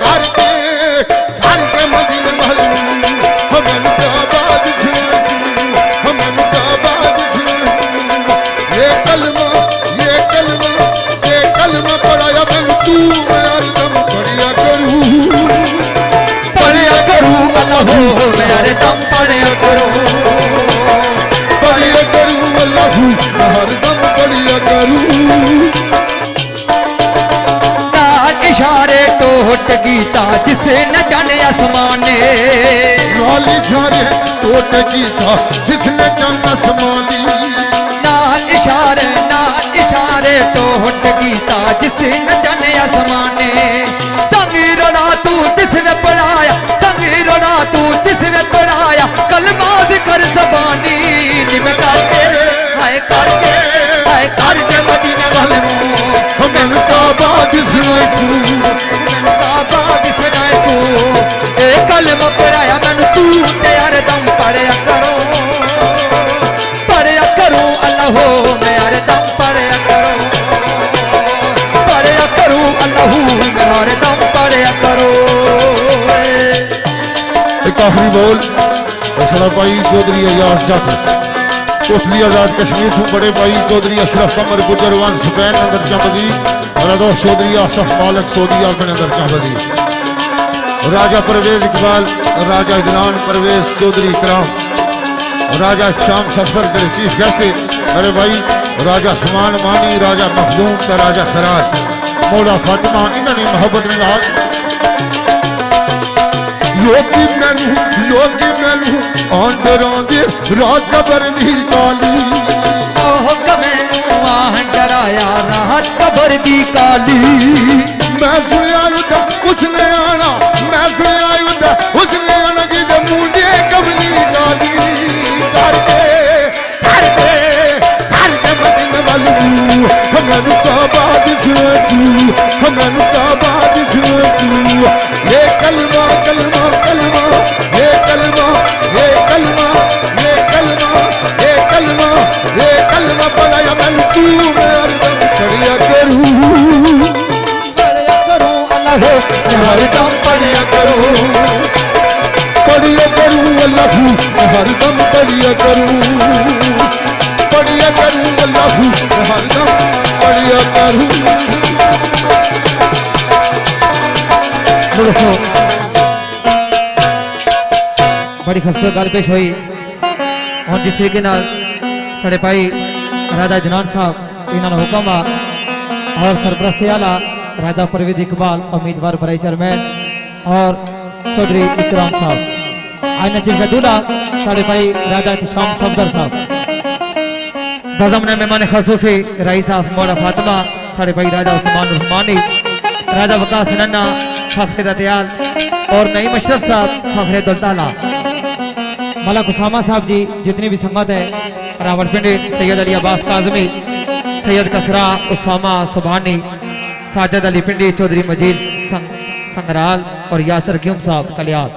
S3: करके मदीने महलूम हमें आबाद से हमें आबाद से ये कलमा पढ़ाया मैं तू मैं हरदम पढ़िया करूं
S2: अल्लाह हो मैं हरदम पढ़िया करूं
S3: अल्लाह मैं हरदम पढ़िया करूं
S2: इशारे टोट गीता जिसे न जाने आसमाने
S3: नाल इशारे टोट गीता जिसने जाना आसमानी
S2: नाल इशारे टोट गीता जिसे न जाने आसमाने संगीर तू जिसने पढ़ाया संगीर तू जिसने पढ़ाया कलमा जिक्र ज़बानी निम करके हाय करके मदीने वाले
S3: हमें आबाद से
S2: तू ए कलमा पढ़ाया मैनू तू ते हरदम पढ़िया करो अल्लाह हो मैं हरदम पढ़िया करो अल्लाह मैं हरदम पढ़िया करो।
S3: एक आखिरी बोल असला भाई चौधरी अयास जट कोटली आजाद कश्मीर तू बड़े भाई चौधरी अशरफ कमर गुजरवान सुकैन अंदर चाबजी मेरा दोस्त चौधरी आसफ मालिक सऊदी अपने अंदर चाबजी राजा परवेज इकबाल राजा इदलान परवेज चौधरी इकराम राजा शाम सफर के चीफ गेस्ट अरे भाई राजा सुमान मानी राजा मखदूम का राजा सराज मौला फातिमा इन्होंने मोहब्बत में आज योगी मैनू आंदर आंदे रात कबर दी काली
S2: ओह कमे डराया रात कबर दी काली
S3: मैं सुनिया युद्ध उसने आना मैं सुनिया युद्ध उसने आना जिद मुंडे कबली डाली करके मदीने वालू हमें आबाद से तू हमें आबाद से तू ये कलमा पढ़ाया मैं तू मैं हरदम पढ़िया करूं
S2: अल्लाह हो मैं हरदम पढ़िया करूं
S3: अल्लाह मैं हरदम पढ़िया करूं अल्लाह मैं हरदम पढ़िया करूं।
S2: बड़ी खूबसूरत गल पेश हुई और जिस तरीके साढ़े भाई राजा जनान साहब इन्होंने हुक्म आ और सरपरस्ती आला राजा परवेज इकबाल उम्मीदवार बराई चेयरमैन और चौधरी इकराम साहब आइन जिनका दूल्हा साढ़े भाई राजा इत्शाम सफदर साहब बज़म्न मेहमान खसूसी रईस साहब मौला फातिमा साढ़े भाई राजा उस्मान रहमानी राजा वकास नन्ना फखरे रतियाल और नईम अशरफ साहब फखरे दुल्ताला मलक उसामा साहब जी जितनी भी संगत है रावलपिंडी सैयद अली अब्बास काजमी सैयद कसरा उसामा सुबहानी साजिद अली पिंडी चौधरी मजीद संगराल और यासर क्यूम साहब कलियात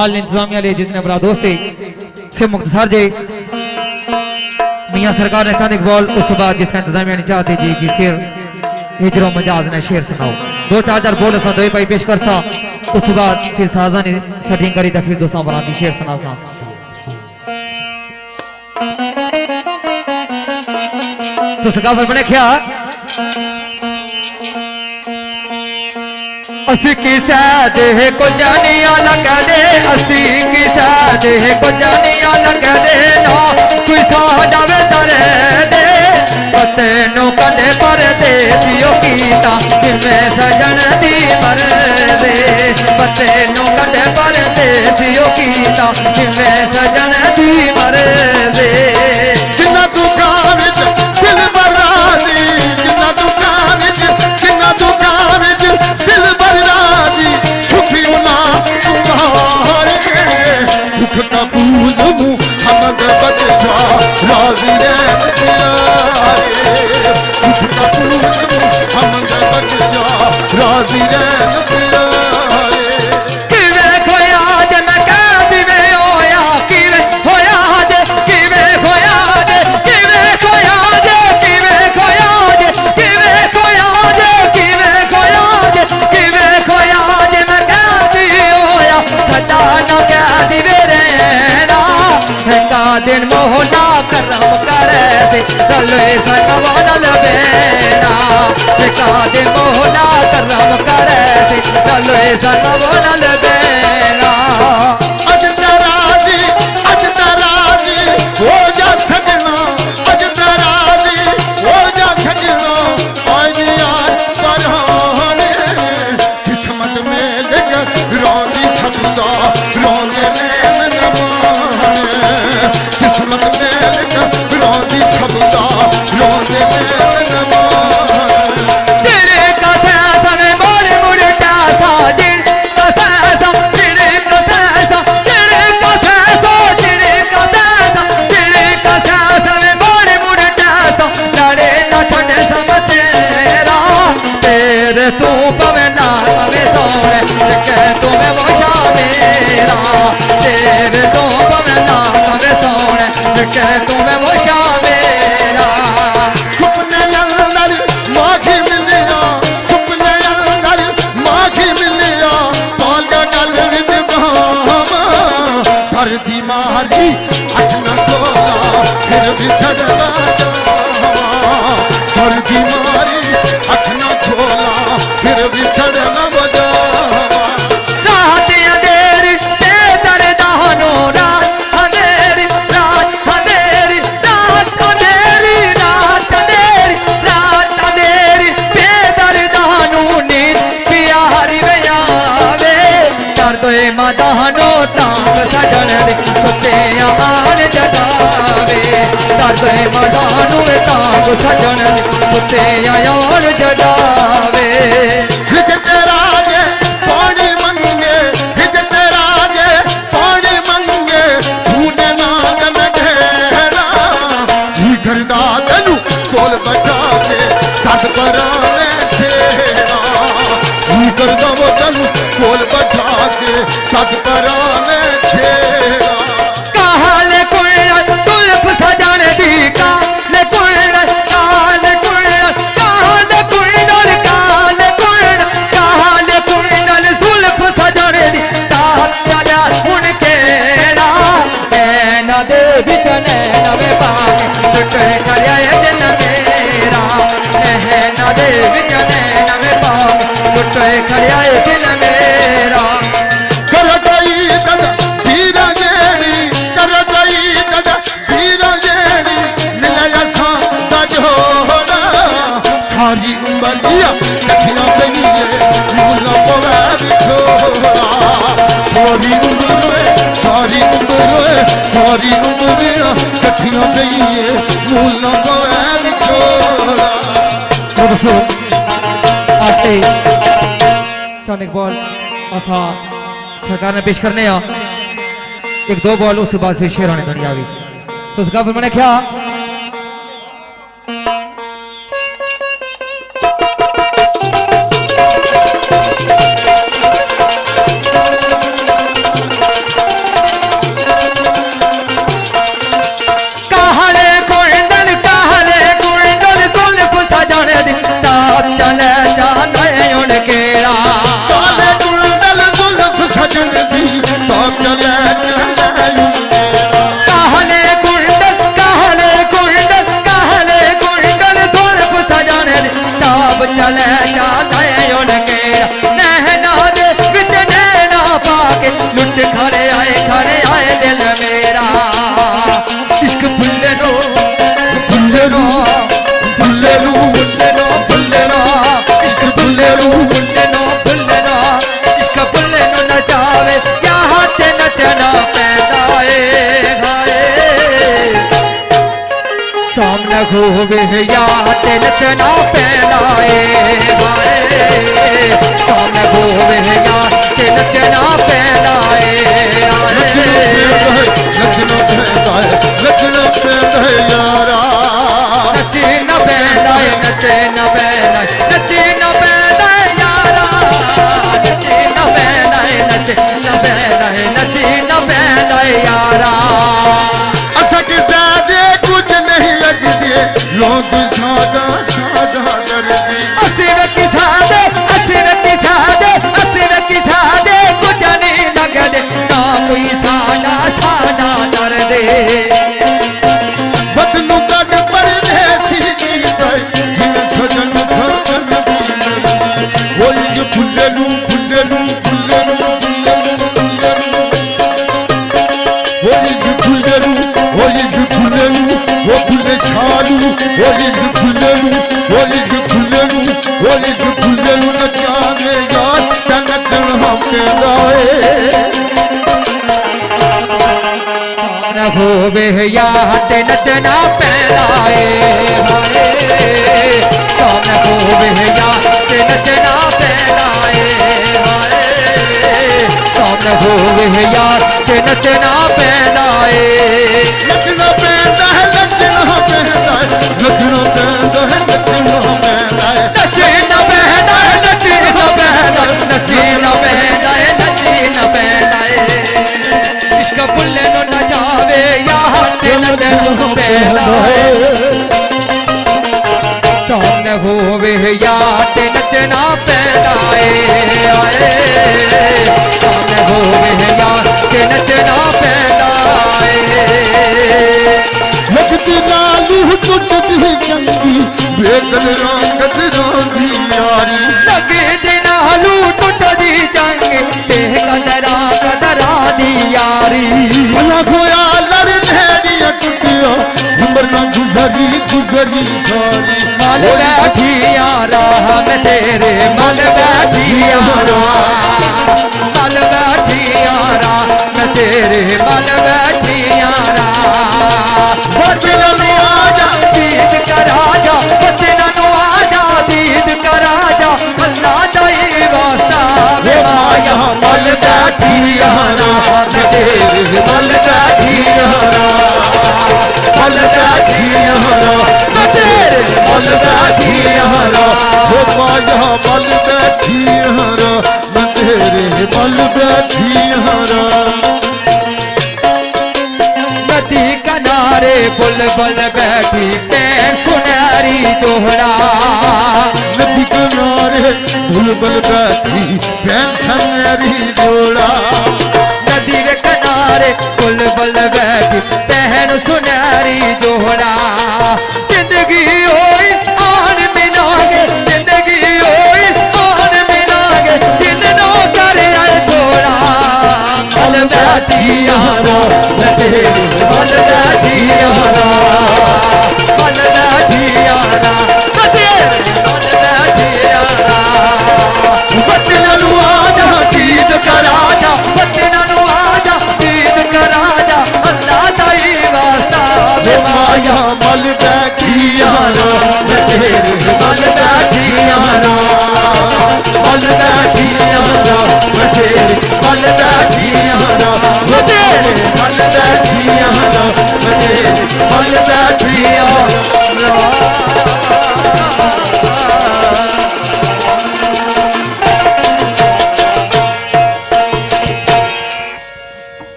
S2: आल इंतजामिया लिए जितने बड़ा दोस्ती से मुख्तसर जी मियाँ सरकार ने चंद इकबाल उस बाद जिस इंतजामिया नहीं चाहती जी कि फिर हिजरो मजाज ने शेर सुनाओ दो चार बोल सा दो पाई पेश कर सा उस बाद फिर साजा ने सेटिंग करी तो फिर दो बना दी शेर सुना सा तो सकाफत बने क्या असी किसा देह को जानिया लगा दे असी किसा देह को जानिया लगा दे ना कोई साडा वे दरे दे पते नो कदे पर दे सियो कीता जिਵੇਂ सजन दी मर दे पते नो कदे पर दे सियो कीता जिਵੇਂ सजन दी मर दे
S3: जिन्ना दुकान दिल बरादी जिन्ना दुकान दिल बरादी सुखी ना तुम्हारे दुख का पूज हमद बचा राजी रे दुख का पूज हमद बचा राजी रे
S2: चलो संगवा नल बेना कादे मोहना करम करे चलो संगवा नल बेना
S3: अज नाराजी हो जा सजना अज नाराजी हो जा सजना आज यार परहाने किस्मत में लिख रोंदी सबदा रोंदे नैन नवाने किस्मत में लिख रोंदी सबदा रोंदे नैन नवाने
S2: तेरे कथा समय मोड़ मुड़ता था दिल कथा सम तेरे कथा सम तेरे कथा सो तेरे कथा सम तेरे कथा समय मोड़ मुड़ता था लड़े न छोड़े सम तेरा तेरे तू पवे ना पवे सोने के तुम्हें वो मेरा तेरे तू पवे ना पवे सोने के तुम्हें वो मेरा
S3: सुपने अंदर माखी मिलिया सुपने अंदर माखी मिलिया पालगा गल विद बामा कर दी मारी अख न खोला फिर भी छड़ना जावा कर दी मारी अख न खोला फिर भी छड़ना बजावा
S2: रात अंधेरी ते दरदानो रात अंधेरी रात अंधेरी रात अंधेरी रात अंधेरी रात अंधेरी ते दरदानो नींद प्यारी वयावे कर दो मदानो तांग सजन दे सुते आन जगावे कर दो मदानो तांग सजन दे सुते आन जगावे
S3: हिज तेरा जे पानी मंगे हिज तेरा जे पानी मंगे खूने नाग में घेरा जी करदा तेनू कोल बैठा के कद पराने छेड़ा जी करदा वो तेनू कोल बैठा के कद पराने छेड़ा
S2: काले कुंडल तुल्फ सजन दी काले कुंडल काले कुंडल काले कुंडल काले कुंडल काले कुंडल तुल्फ सजन दी ताप चला उनके ना नैना दे बिच नैना वे पाके टुटे करया जन मेरा नैना दे बिच नैना वे पाके टुटे करया जन मेरा
S3: कर गई दद धीरा जेड़ी कर गई दद धीरा जेड़ी मिलया सांदा जोड़ा सारी उम्रिया कठिना गई मूला पवे बिछोड़ा सारी उम्रिया कठिना गई मूला पवे बिछोड़ा
S2: दोस्तों आते चंद एक बॉल असा सरकार ने पेश करने एक दो बॉल उसके बाद फिर शेर होने दुनिया भी तो उसका फिर मैंने क्या चले जाने उनके
S3: काले कुंडल जुल्फ सजन दी तो चले
S2: कहले कुंडल जुल्फ सजन दी ताब चले जाने उनके नैना दे विच नैना पाके लुट खड़े आए दिल मेरा इश्क फुल्ले रो फुल्ले रो फुल्ले रो फुल्ले रो फुल्ले रो इश्क फुल्ले रो फुल्ले रो फुल्ले रो इश्क फुल्ले नो नचावे क्या हाथ नचना पैदा है घाए सामने खूबे या हाथ नचना पैदा है घाए सामने खूबे या हाथ नचना पैदा है
S3: लखना पैदा यारा
S2: नचे न पैदा नचे न पैदा नचे न पैदा यारा नचे न पैदा नचे न पैदा नचे न पैदा यारा
S3: असा के ज़्यादा कुछ नहीं लगती लोग सादा सादा करती
S2: असीर की सादे कुछ नहीं लगदे ना कोई सादा सादा कर दे
S3: बदलू कद पर दे पेंदा है
S2: सामने होवे यार ते नचना पैदा है हाय सामने होवे यार ते नचना पैदा है हाय सामने होवे यार ते नचना पैदा है
S3: नचना पैंदा है नचना पैंदा है नचना पैंदा है नचना पैंदा है
S2: नचना पैदा है नचना पैदा है नचना पैदा है नचना पैदा है इसका बुल्ले नो न जावे यार ते नचना पैदा है सामने होवे यार ते नचना पैदा है आए सामने होवे यार ते नचना पैदा है
S3: लगती लालू टुटती चंगी बेकल रंगत रोंदी यारी
S2: लगे दिनालू टुटदी जंग ते कदरा दी यारी
S3: भला खोया लड़ लहरिया टुटिया उम्र ना गुजरी गुजरी सारी
S2: मन बैठी यारा मैं तेरे मन बैठी यारा मन बैठी यारा मैं तेरे मन बैठी यारा
S3: बचना नु आजा
S2: दीद करा जा बचना नु आजा दीद करा जा अल्लाह दाई वास्ता वे माया मल बैठी यारा मैं तेरे मल बैठी यारा मल बैठी यारा मैं तेरे मल बैठी यारा
S3: हो माया मल बैठी हरा मैं तेरे मल बैठी हरा
S2: नदी किनारे बुलबुल बैठी पैर सुनहरी दोहरा
S3: नदी किनारे बुलबुल बैठी बैन सनरी जोड़ा
S2: नदी के किनारे बुलबुल बैठी बहन सुनहरी जोड़ा जिंदगी होई आन मिलागे जिंदगी होई आन मिलागे दिल नो करे आए थोड़ा मल बैठी यारा मैं तेरे मल बैठी यारा मल बैठी यारा मैं तेरे मल बैठी यारा वतना नु आजा दीद करा जा वतना नु आजा दीद करा जा अल्लाह दाई वास्ता वे माया
S3: मल बैठी
S2: यारा मैं तेरे मल बैठी यारा मल बैठी यारा मैं तेरे मल बैठी यारा मैं तेरे मल बैठी यारा मैं तेरे मल बैठी यारा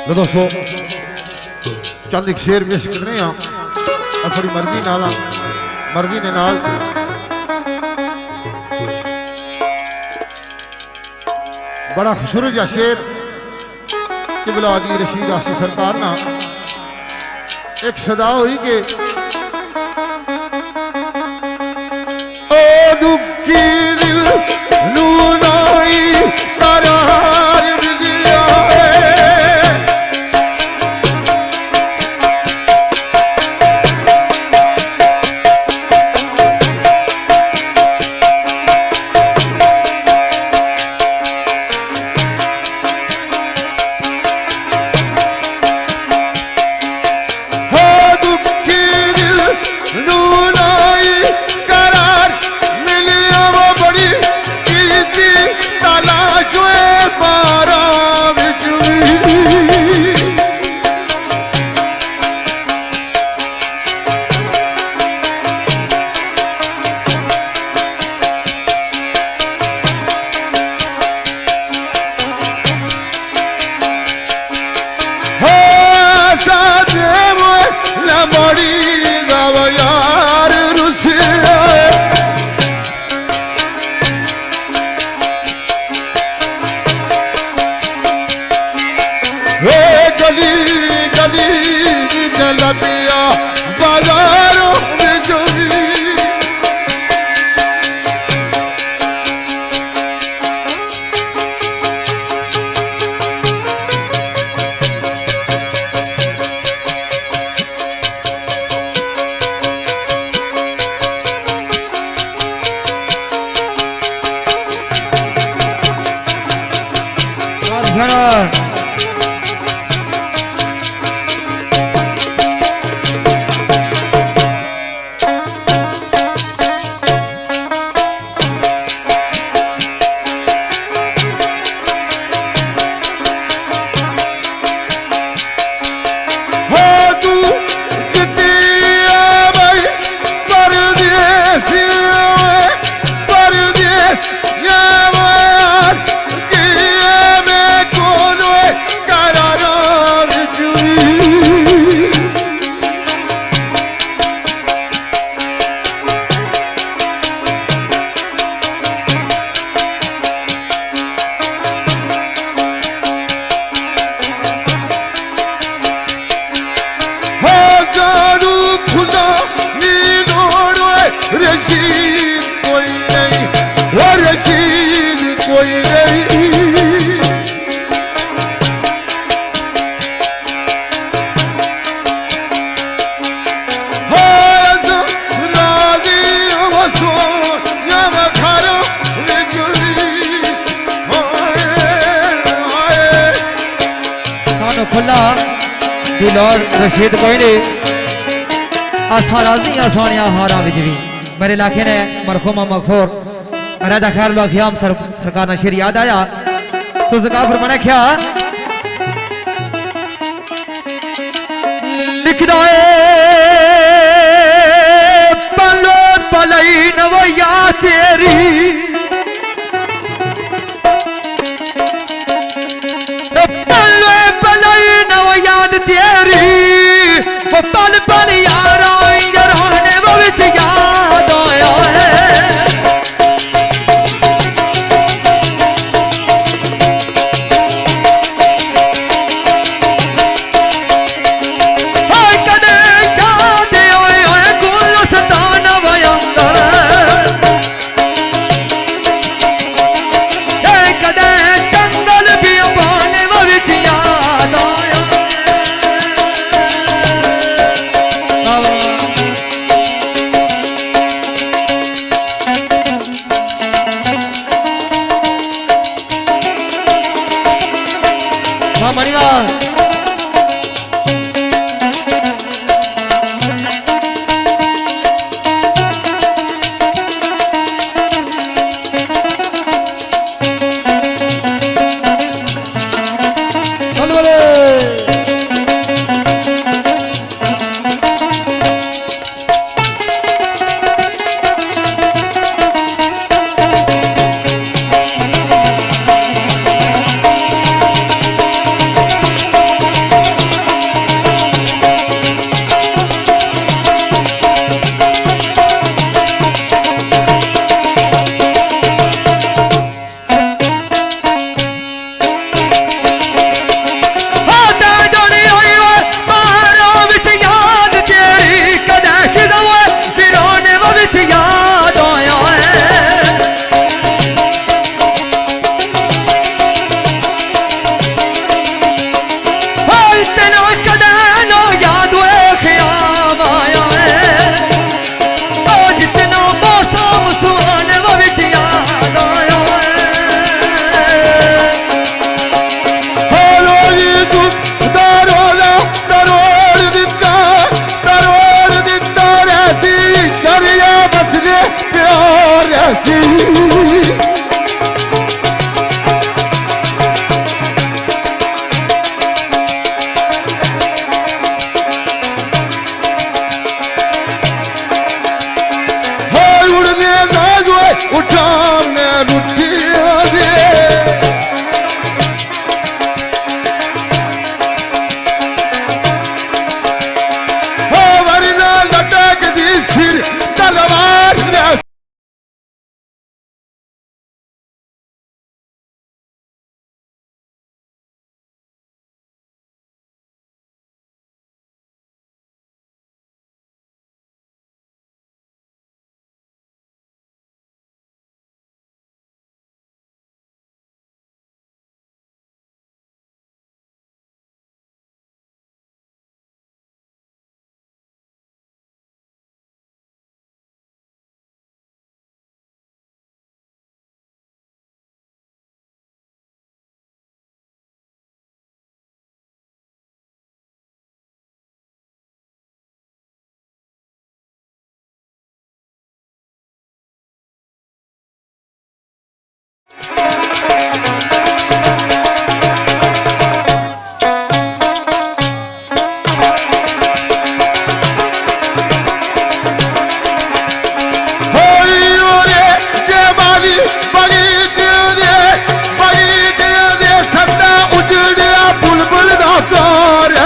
S3: लो दोस्तों चंद एक शेर पेश करने अपनी मर्जी नाल मर्जी ने नाल बड़ा खूबसूरत जा शेर कि बिलाजी रशीद आसी सरकार ना एक सदा हुई कि ओ दुखी दिल लूनाई करार बिजलिया
S2: दिलौर रशीद कोई नहीं आसा राजी आसानिया हारा विच भी मेरे इलाके ने मरहुमा मगफूर राजा खैर ख्याम सरकार ने शेर याद आया तो ज़काफर मैंने क्या लिखदा है पलो पलई नवैया तेरी तेरी वो पल पल यारा रहने वो विच याद आया है कदे याद आए गुल सताना वयंगर कदे जंगल भी पाने वो विच याद आया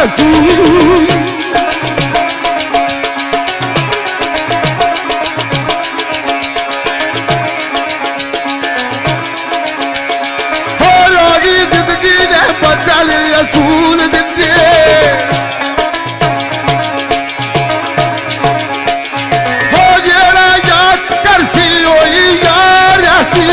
S3: रसूल हो लोगी जिंदगी ने बदल रसूल दिते हो जेड़ा याद करसी होई यार असी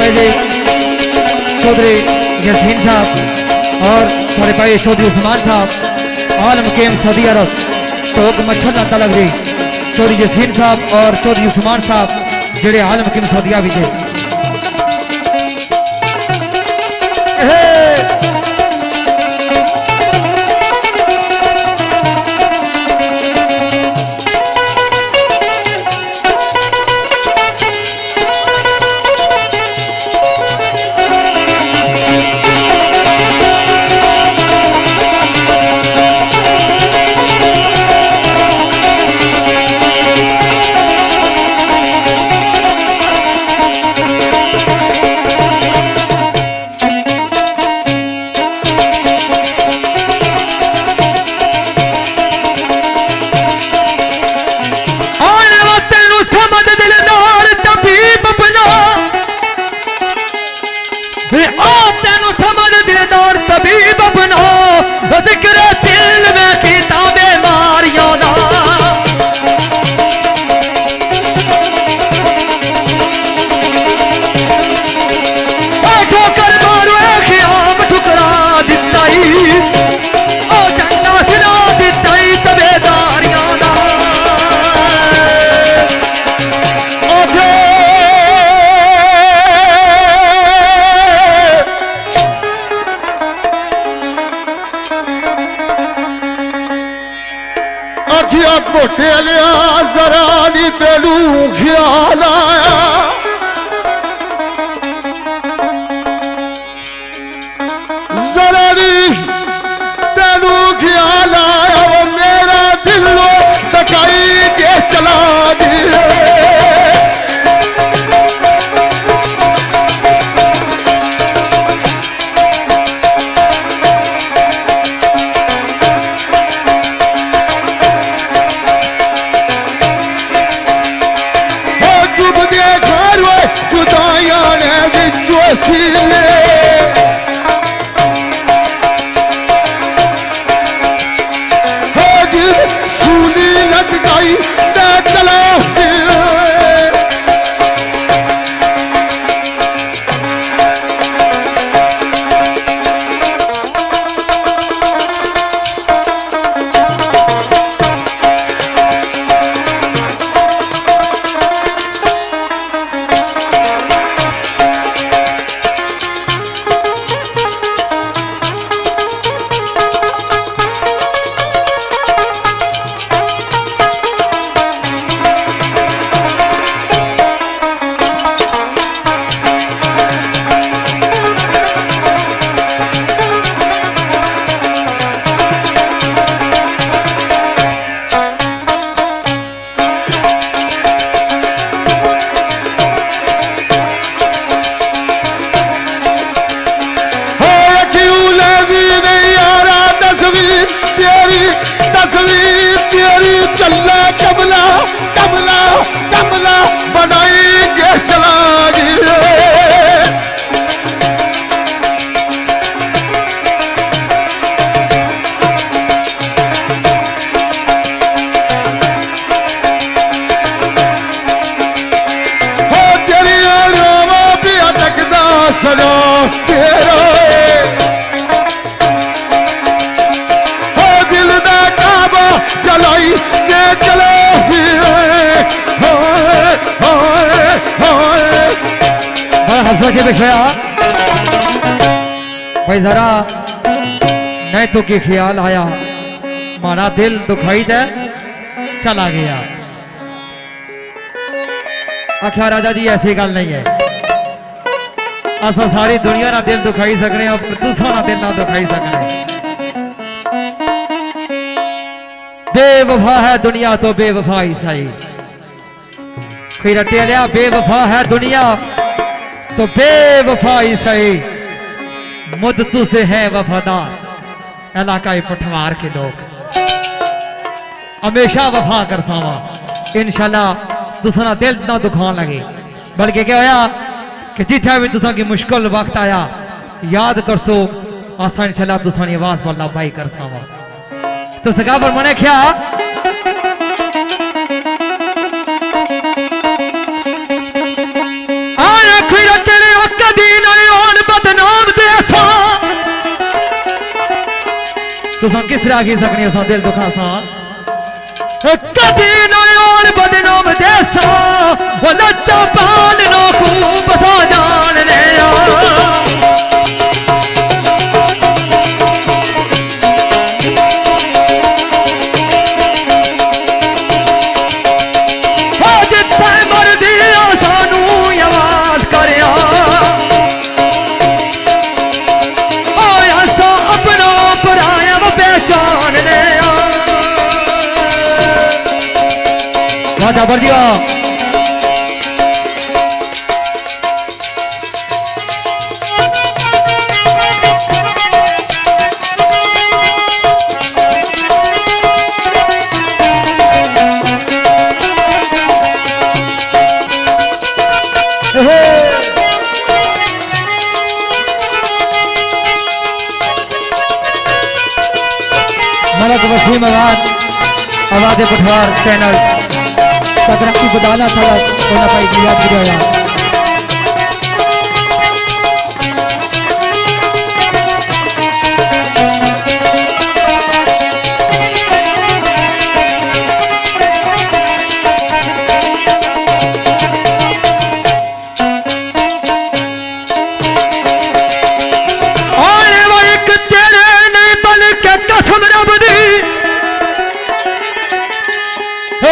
S2: भाई जी चौधरी यासीन साहब और सारे भाई चौधरी उस्मान साहब आलम केम सऊदी अरब तो मच्छर ना तलग जी चौधरी यासीन साहब और चौधरी उस्मान साहब जेड़े आलम केम सऊदिया भी थे
S3: घोटे लिया जरा नी तेनू ख्याल आया जरा नी तेनू ख्याल आया वो मेरा दिलो तकाई के चला दिए सूली लटकाई चला तस्वीर तेरी चला कमला कमला कमला बनाई के चला हो तेरी रामा पिया तकदा सना तेरा चलाई के चलो
S2: हफ्सा के विषया भाई जरा नहीं तो के ख्याल आया मारा दिल दुखाई दे चला गया आख्या राजा जी ऐसी गल नहीं है असा सारी दुनिया ना दिल दुखाई सकने और दूसरा ना दिल ना दुखाई सकने बेवफा है दुनिया तो बेवफा ही सही कोई रटे लिया बेवफा है दुनिया तो बेवफा ही सही मुद्दतू से है वफादार इलाका पठवार के लोग हमेशा वफा कर सावा इंशाल्लाह तुसा दिल ना दुखान लगे बल्कि क्या होया कि जिथे भी तुसा की मुश्किल वक्त आया याद कर सो आसान इंशाल्लाह तुसा आवाज बोला भाई कर सावा तो सगा पर मने क्या आया तेरे तुसा किस तरह की सकनी हो दिल दुखा सान कभी नयोन बदनाम देसा वो लच्चा पान नो खूब सा जान ले जिथे मर्जी सानू आवाज कर अपना पराया पहचान ले राजा बढ़िया मलक वसीम आवाज पठवार चैनल चक्र की बदाना था कोना पाई दिया बुझाया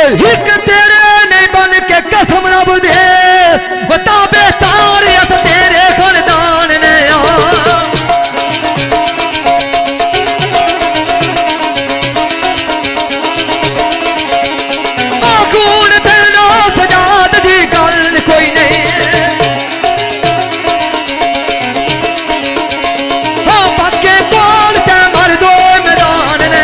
S2: एक तेरे नहीं बन के कसम रब दे बता बेतार तेरे खानदान ने खून देना सजाद दी गल कोई नहीं पक्के कौन ते मर दो मैदान ने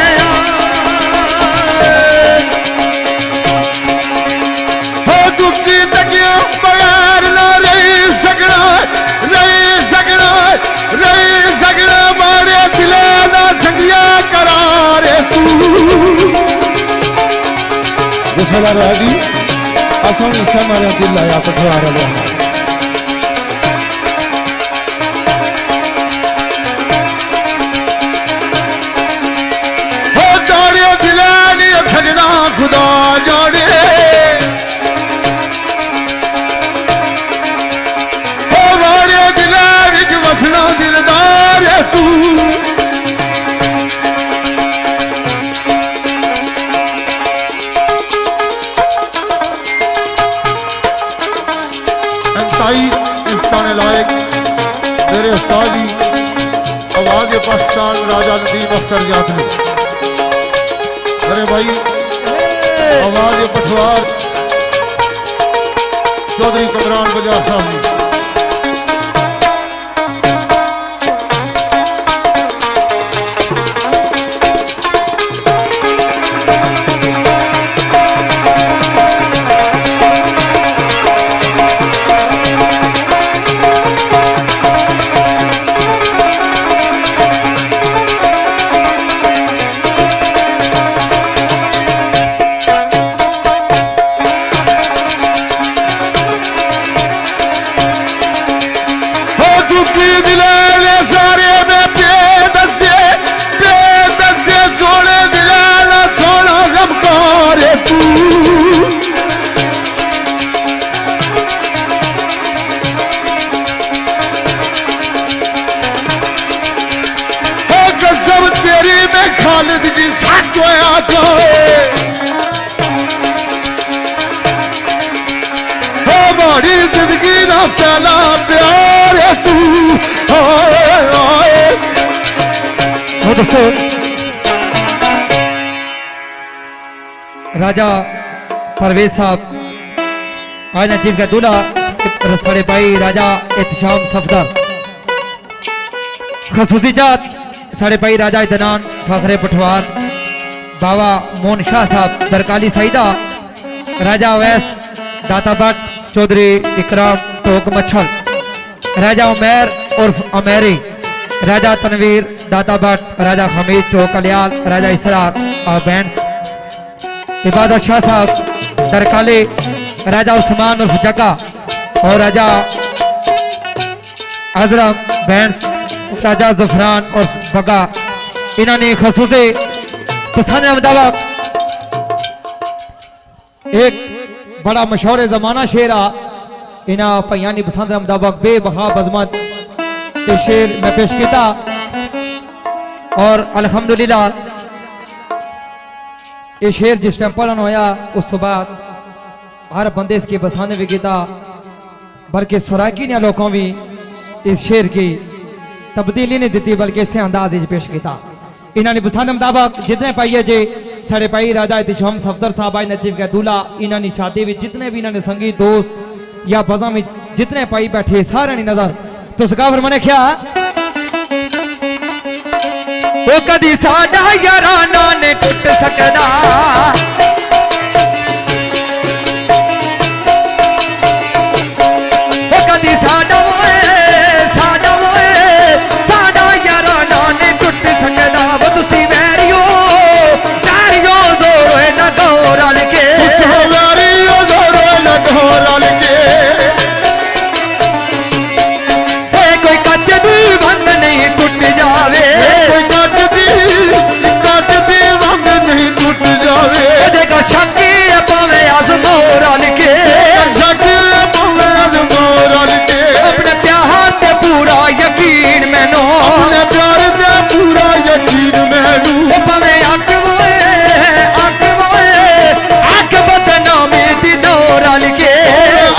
S3: बिस्मिल्लाह राजी आसानी से हमारे दिल लाया पठवा रहा हो जोड़े दिलानी सजना खुदा जोड़े हो मारे दिला विच वसना दिलदार है तू इस गाने लायक मेरे उस्ताद आवाज पाकिस्तान राजा नदीम अख्तर यादव अरे भाई आवाज पठवार चौधरी कमरान बजाज साहब खालिद जी साचो आखो हो मारी जिंदगी ना पहला प्यार है तू
S2: हो दोस्तों राजा परवेज साहब आज नजीब का दूल्हा साढ़े भाई राजा एहतशाम सफदर खसूसी जात साढ़े भाई राजा इतनान फखरे पठवार बाबा मोहन शाह साहब दरकाली सईदा राजा अवैस दाता भट्ट चौधरी इकराम टोक मच्छर राजा उमेर उर्फ अमेरी राजा तनवीर दाता भट्ट राजा हमीद टोक अलियाल राजा इसरार और बैंड इबादत शाह साहब दरकाली राजा उस्मान उर्फ जक्का और राजा अजरम बैंड राजा जफरान उर्फ बगा इन्होंने खसूसे पसंद मुताबिक एक बड़ा मशहूर जमाना शेर आ इन्होंने भाइयों ने पसंद मुताबिक बेबहा बजमत ये शेर मैं पेश किया और अल्हम्दुलिल्लाह ये शेर जिस टाइम पढ़न होया उस तो बाद हर बंदे इसकी पसंद भी किया बल्कि सराकी ने लोगों भी इस शेर की तब्दीली नहीं दी बल्कि इसे अंदाज पेश किया इन्होंने पसंद मुताबिक जितने पाइए जे साढ़े भाई राजा इतिशाम सफदर साहब आई नजीब का दूल्हा इन्होंने शादी में जितने भी इन्होंने संगीत दोस्त या बजा में जितने पाई बैठे सारे नहीं नजर तो सकाफर मने क्या वो कदी साडा याराना ने टूट सकदा वो कदी साडा याराना ने टूट सकदा वो तुसी वैरियो वैरियो जोर ना गौरल के
S3: वैरियो जोर ना गौरल के
S2: कोई कच्च दी बंद नहीं टूट जावे
S3: कोई कट दी बंद नहीं टूट जावे
S2: देखो शक्ति पावे आजमोरल के
S3: शक्ति पावे आजमोरल के
S2: अपने प्यार पे पूरा यकीन मैनू
S3: अपने प्यार पे पूरा यकीन मैनू
S2: पावे अक बदनामी दी दौरल के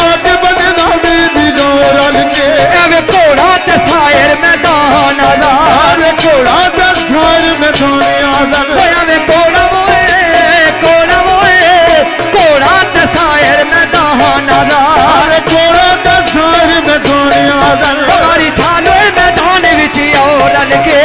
S3: अक बदनामी दी दौरल के
S2: एवे घोड़ा ते सायर मैदान आजाद
S3: घोड़ा ते सायर मैदान आजाद
S2: एवे घोड़ा ते सायर मैदान आजाद
S3: घोड़ा ते सायर मैदान आजाद
S2: हमारी थालो मैदान विच औरल के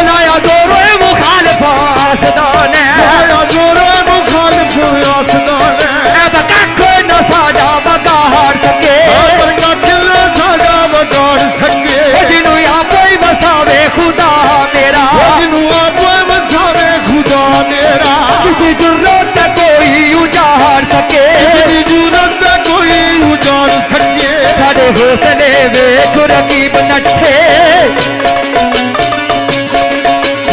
S2: लाया जोरो मुखालिफ आसदान
S3: लाया जोरो मुखालिफ आसदान
S2: अब कख न साडा बगाड़ सके
S3: पर कख न साडा बगाड़ सके
S2: जिन्हों आप ही बसावे खुदा मेरा
S3: जिन्हों आप बसावे खुदा मेरा
S2: किसी जरूरत कोई उजाड़ सके
S3: किसी जरूरत कोई उजाड़ सके
S2: साडे हौसले वेख रकीब नठे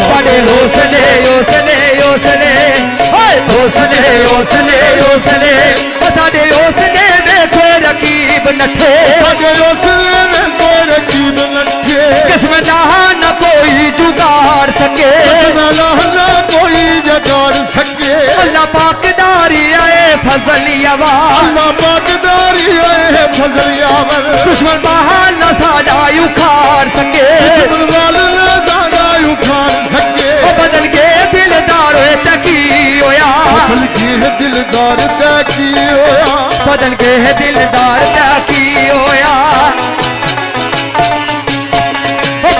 S2: साडे हौसले हौसले हौसले हौसले हौसले हौसले साडे हौसले वेख रकीब नठे
S3: साडे हौसले वेख रकीब नठे
S2: किस्म न कोई जुगाड़ सके
S3: न कोई जुगाड़ सके
S2: अल्लाह पाकदारी आए फजलियावा
S3: अल्लाह पाकदारी आए फजलियावा
S2: दुश्मन बहाल न साडा उखाड़ सके
S3: दुश्मन वाल न साडा उखाड़ सके
S2: बदल के दिलदार होए तकी होया
S3: बदल के दिलदार तकी होया
S2: बदल के दिलदार तकी होया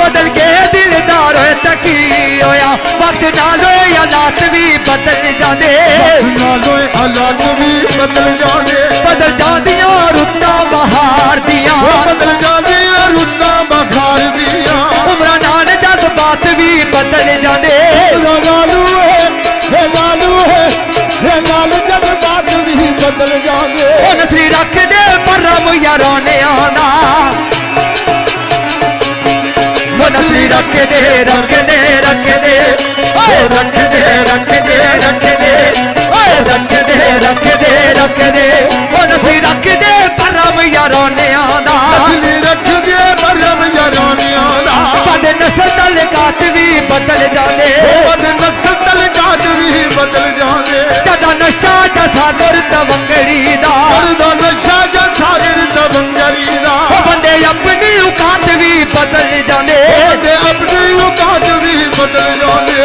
S2: बदल के दिलदार होए तकी होया वक्त नाल हालात भी बदल जाने
S3: हालात भी बदल जाने
S2: बदल जादियां रुत्तां बहार दियां
S3: बदल जादियां रुत्तां बहार दियां
S2: उमरा नाल जज्बात भी बदल जाने
S3: लालू है नाल जज्बात भी बदल जाने
S2: नसरी रख दे परम यारों ने आना नसरी रख दे रख दे रख दे रख दे रख दे रख दे रख दे रख दे रख दे नसरी रख दे परम यारों ने आना
S3: रख दे परम यारों ने आना
S2: बद नस्ल तलकात भी बदल जाने
S3: बद नस्ल तलकात भी बदल जाने
S2: जदा नशा जसा गुर तवंगड़ी दा
S3: नशा जसा गुर तवंगड़ी दा
S2: बंदे अपनी औकात भी बदल जाने
S3: बंदे अपनी औकात भी बदल जाने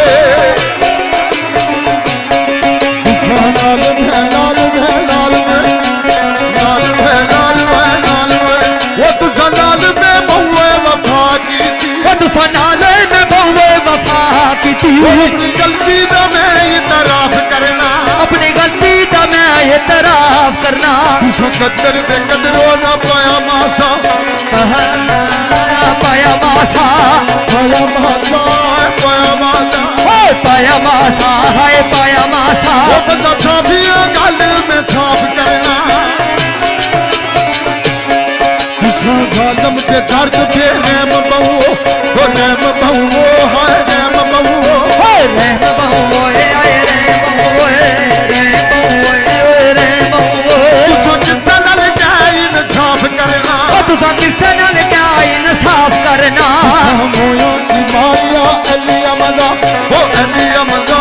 S3: अपनी गलती का मैं इतराफ करना
S2: अपनी गलती का मैं इतराफ करना
S3: कदर पे कदरो ना पाया मासा
S2: पाया मासा
S3: पाया मासा पाया मासा
S2: पाया मासा है पाया मासा
S3: बंदा साफिया गल में साफ करना जालम के दर्द पे रहम बहुओ ओ रहम बहुओ हाय रहम बहुओ
S2: रहम बहुओ आए रहम बहुओ रहम बहुओ रहम बहुओ
S3: तुसा किसे नाल क्या इंसाफ करना
S2: तुसा किसे नाल क्या इंसाफ करना
S3: मोयो की मारिया अली अमदा ओ अली अमदा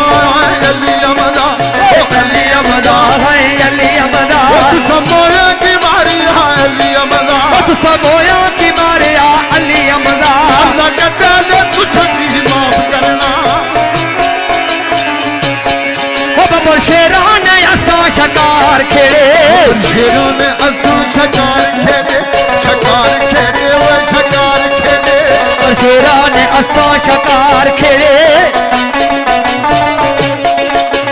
S3: अली अमदा
S2: ओ अली अमदा है अली अमदा
S3: तुसा मोयो की मारिया अली अमदा
S2: तुसा मोया की मारिया अली अमदा
S3: अल्लाह कहता है तुसा की माफ करना
S2: ओ बबो शेरों ने असा शिकार खेड़े
S3: शेरों ने असा शिकार खेड़े वो शिकार खेड़े
S2: शेरों ने असा शिकार खेड़े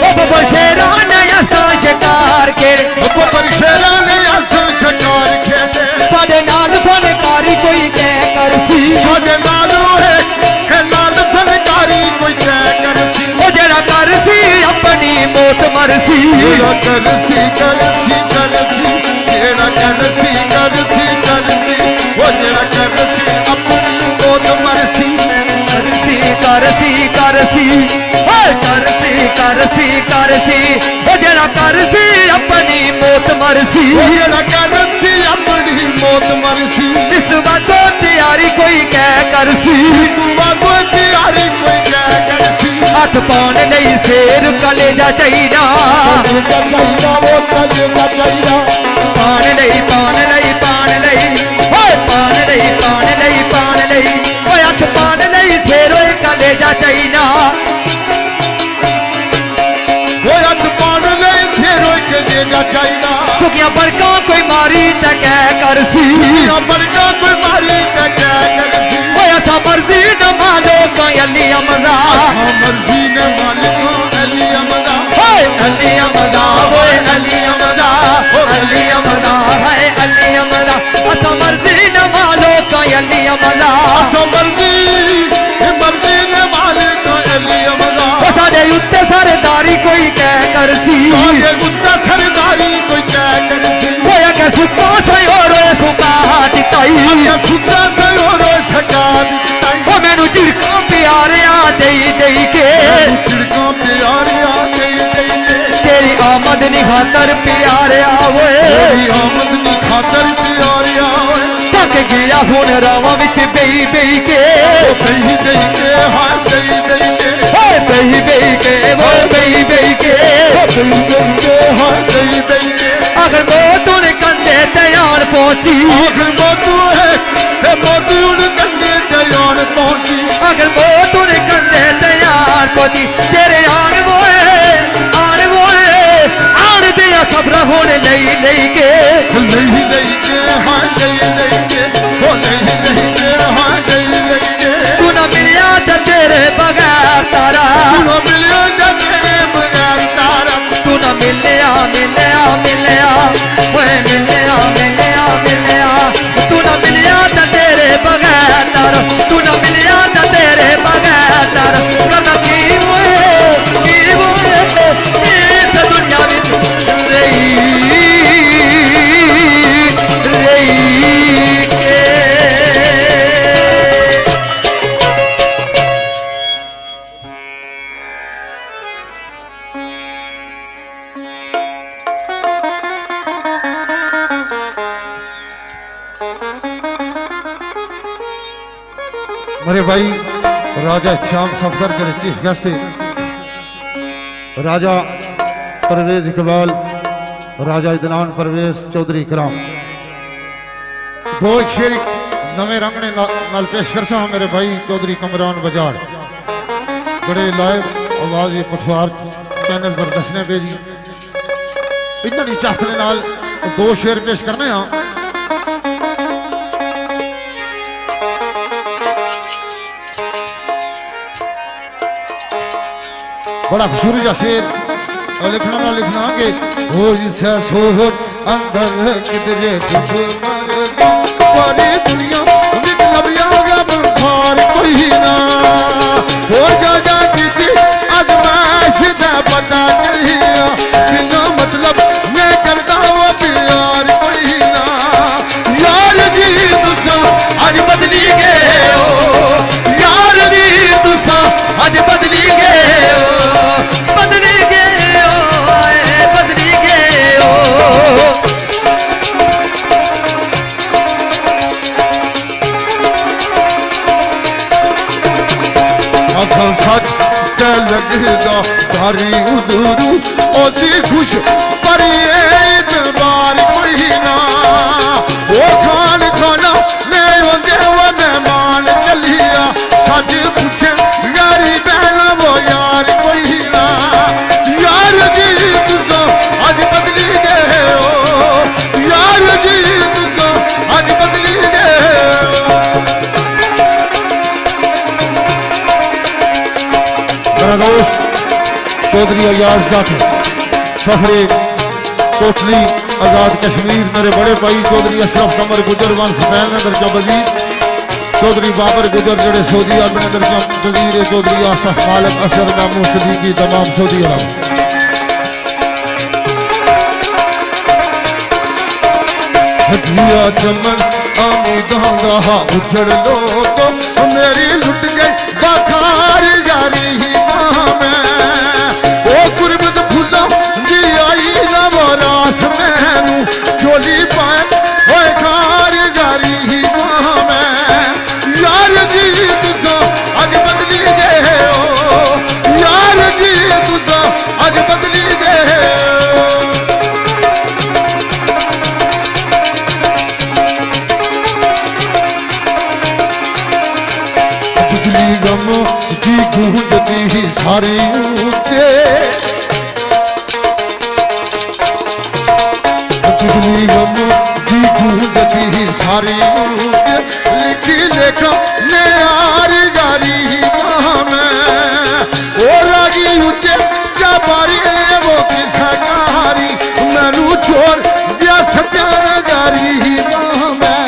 S2: ओ बबो शेरों ने असा शिकार खेड़े
S3: पर शेरों ने असा शिकार खेड़े
S2: साडे नाल फनकारी कोई कै करसी
S3: साडे नाल है नाल फनकारी कोई कै करसी
S2: ओ जेड़ा करसी अपनी मौत मरसी
S3: जेड़ा करसी करसी करसी जेड़ा करसी करसी करसी वो जेड़ा करसी अपनी मौत मरसी
S2: करसी करसी करसी ओ करसी करसी करसी ओ जेड़ा करसी अपनी मौत मरसी
S3: वो जेड़ा करसी अपनी मौत मरसी
S2: इस बातों तैयारी कोई कै करसी
S3: बातों तैयारी कोई कै करसी
S2: हाथ पान नहीं शेर कलेजा चाहिदा
S3: चाहिदा वो कलेजा चाहिदा
S2: पान नहीं पान नहीं पान नहीं ओए पान नहीं पान नहीं पान नहीं ओए हाथ पान नहीं शेर ओए कलेजा चाहिदा
S3: वो हाथ पान नहीं शेर ओए कलेजा चाहिदा
S2: सुखिया बड़का कोई मारी त कै करसी
S3: सुखिया बड़का कोई मारी त कै करसी
S2: ओए असा मर्जी न मालो का अली अमदा
S3: मर्जी ने मालिक अली अमदा
S2: ओए अली अमदा ओए अली अमदा अली अमदा है अली अमदा असा मर्जी न मालो का अली अमदा
S3: असा मर्जी ने मालिक अली अमदा
S2: साडे उत्ते सरदारी कोई कै करसी
S3: साडे उत्ते सरदारी कोई कै करसी
S2: होया के सुता सई और सुका दिताई
S3: या सुता सई और सका दिताई
S2: ओ मैनू झिड़का प्यारिया देई देई के
S3: झिड़का प्यारिया देई देई के
S2: तेरी आमद नी खातर प्यारिया ओए
S3: तेरी आमद नी खातर प्यारिया ओए
S2: थक गया हुन रावां विच बेई बेई के
S3: बेई बेई के हां बेई बेई के
S2: ओए बेई बेई के वो बेई बेई के
S3: बेई बेई के हां बेई बेई के
S2: अगर मौत उन कंधे ते आन पहुंची
S3: आखिर मौतू है मौतू उन कंधे ते आन पहुंची
S2: अगर मौत उन कंधे ते आन पहुंची तेरे आन दिया खबर होने लई लई के
S3: लई लई के हां लई लई के ओ लई लई के हां लई लई के
S2: तू ना मिलिया ते तेरे बगैर तारा
S3: तू ना मिलिया ते तेरे बगैर तारा
S2: तू ना मिलिया मिलिया मिलिया ओए मिलिया मिलिया मिलिया तू ना मिलिया ते तेरे बगैर तारा तू ना मिलिया ते तेरे बगैर तारा करना की इस दुनिया में रही के
S3: मेरे भाई राजा श्याम सफदर के चीफ गेस्ट राजा परवेज इकबाल राजा इदनान परवेज चौधरी इकराम दो एक शेर नवे रंगने नाल पेश कर सा मेरे भाई चौधरी कमरान बजाड़ बड़े लाइव आवाज पठवार चैनल पर दसने पे जी इन्होंने नहीं चाहते नाल दो शेर पेश करने हाँ बड़ा खूबसूरत जा शेर लिखना ना लिखना के हो जिसे सोच अंदर किधरे सारी दुनिया मतलब यागा बुखार कोई ना हो जा किसी आजमाइश दा पता चलिया बिना मतलब मैं करता वो प्यार कोई ना यार जी लगदा धारी उदरू ओसी खुश पर इतबार कोई ना ओ खान खाना ले ओंदे वो मेहमान चलिया सच पूछे यारी बहना वो यार कोई ना यार जी तुसा अज बदली गए हो यार जी तुसा अज बदली गए हो। मेरा दोस्त चौधरी अयाज जाट फखरे कोटली आजाद कश्मीर मेरे बड़े भाई चौधरी अशरफ कमर गुजर वन सफैन ने दर्जा वजीर चौधरी बाबर गुजर जड़े सऊदी अरब ने दर्जा वजीर चौधरी आसफ मालिक असर नामू सदीकी तमाम सऊदी अरब हदिया चमन आमुदा रहा उजड़ लो तो मेरी लुट गई बखार जारी ही ओ गुरबत फूला जी आई ना वो रास मैनू चोली पाए होए खार जारी ही यार जी तुसा अज बदली गए हो यार जी तुसा अज बदली गए हो। बिजली गम की गूंजती ही सारी ऊँचे बिजली गम की गूंजती ही सारी ऊँचे लिखी लेखा ने आरी जारी ही में ओ रागी ऊँचे चाबारी वो किसा कहारी मैनू छोड़ दिया सत्यान जारी ही में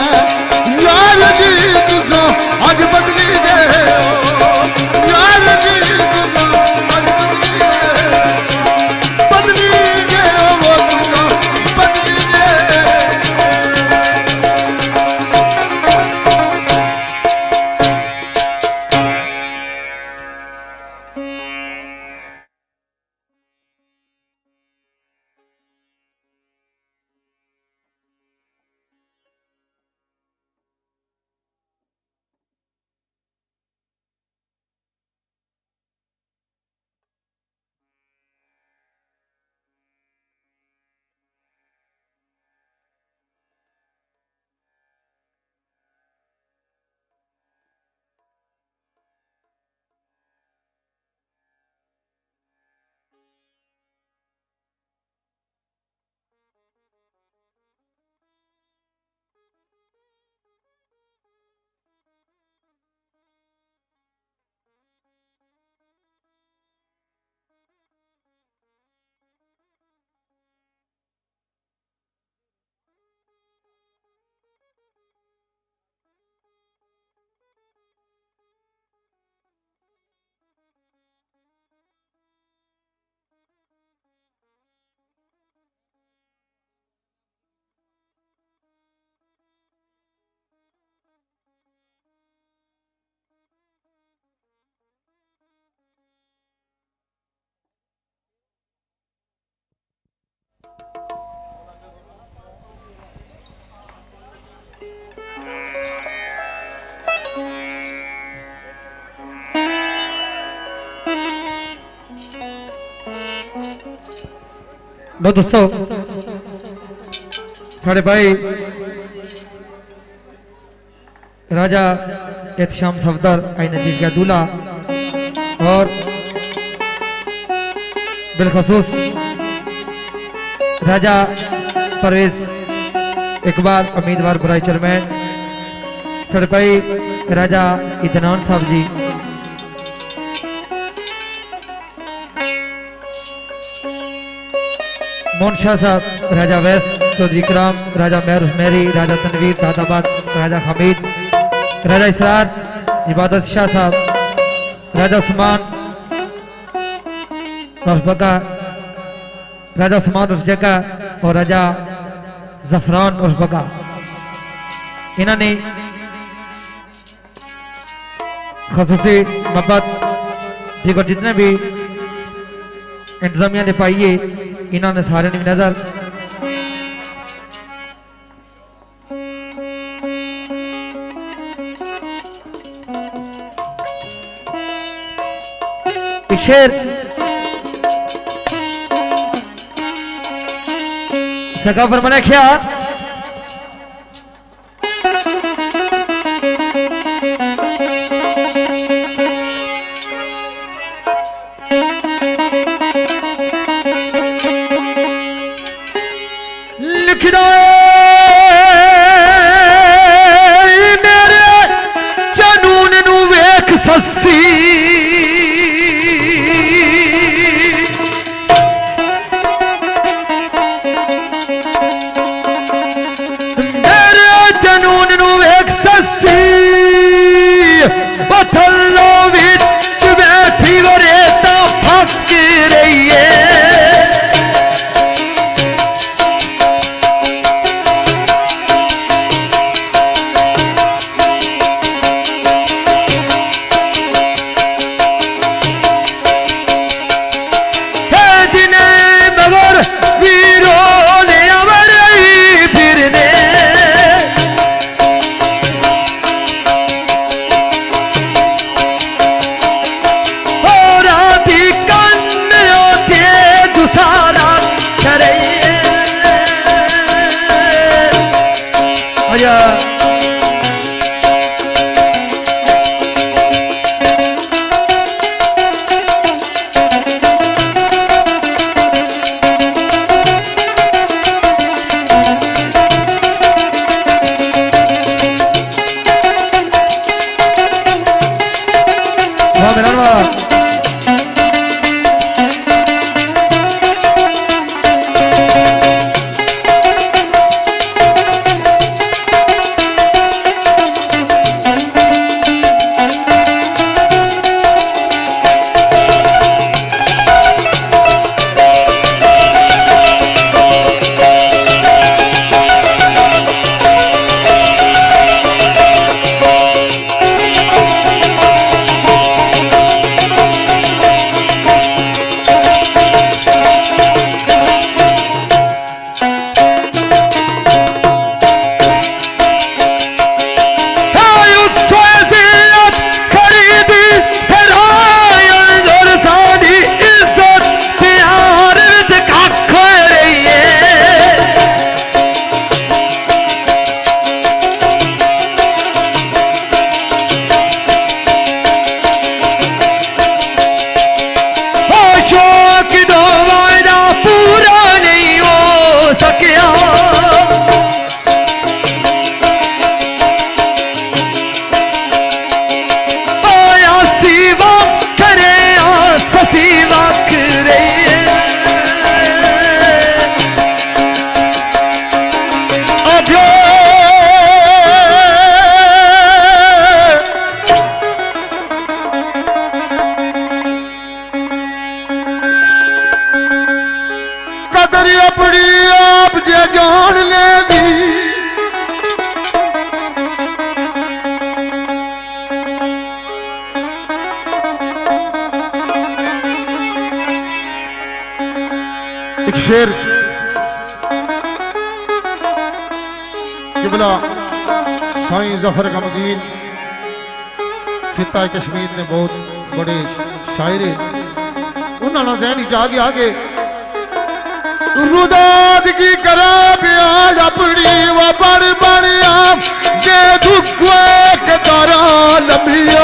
S3: यार जी तुसा अज बदली गए हो यार जी तुसा अज बदली गए हो वो तुसा बदली गए।
S2: लो दोस्तों साढ़े भाई राजा एहतशाम सफदर आई नजीब का दूल्हा और बिलखसूस राजा परवेज इकबाल उम्मीदवार बुराई चेयरमैन साढ़े भाई राजा इदनान साहब जी मोहन शाह साहब राजा वैस चौधरी कराम राजा मेरी राजा तनवीर दादाबाद राजा हमीद राजा इसरार इबादत शाह साहब राजा उस्मान उर्फबका राजा उस्मान उर्फजका और राजा जफरान उर्फबका इन्होंने खसूसी मोहब्बत दीगर जितने भी इंतजामिया ने पाई है इन्होंने सारे ने नजर एक शेर सका फरमाने क्या लिखना मेरे जनून नू वेख सस्सी मेरे जनून नू वेख सस्सी बथलो विच बैठी वरेता फक रही है
S3: शेर किबला साईं जफर गमगीन खिता कश्मीर ने बहुत बड़े शायर उन्होंने जहनी जागे आगे रुदाद की करा प्याज अपनी व बड़ बड़िया जे दुख के तारा लंबिया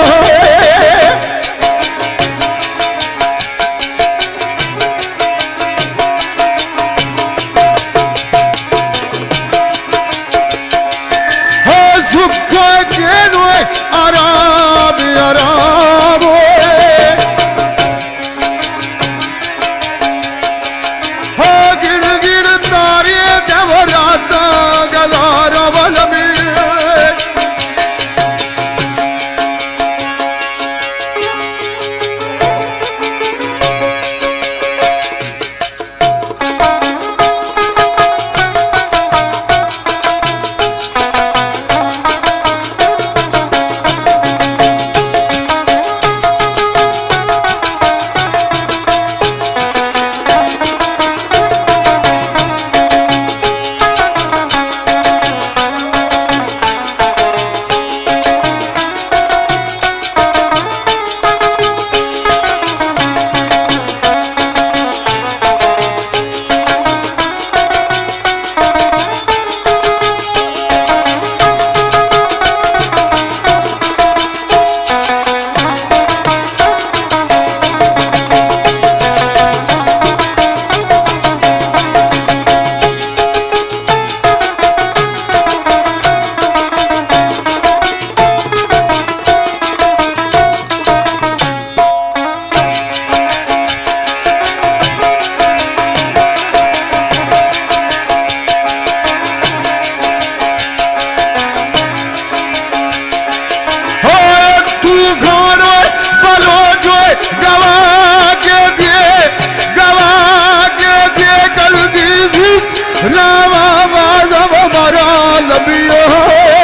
S3: गिड़ गिड़ तारे जब रात गलारा नबियो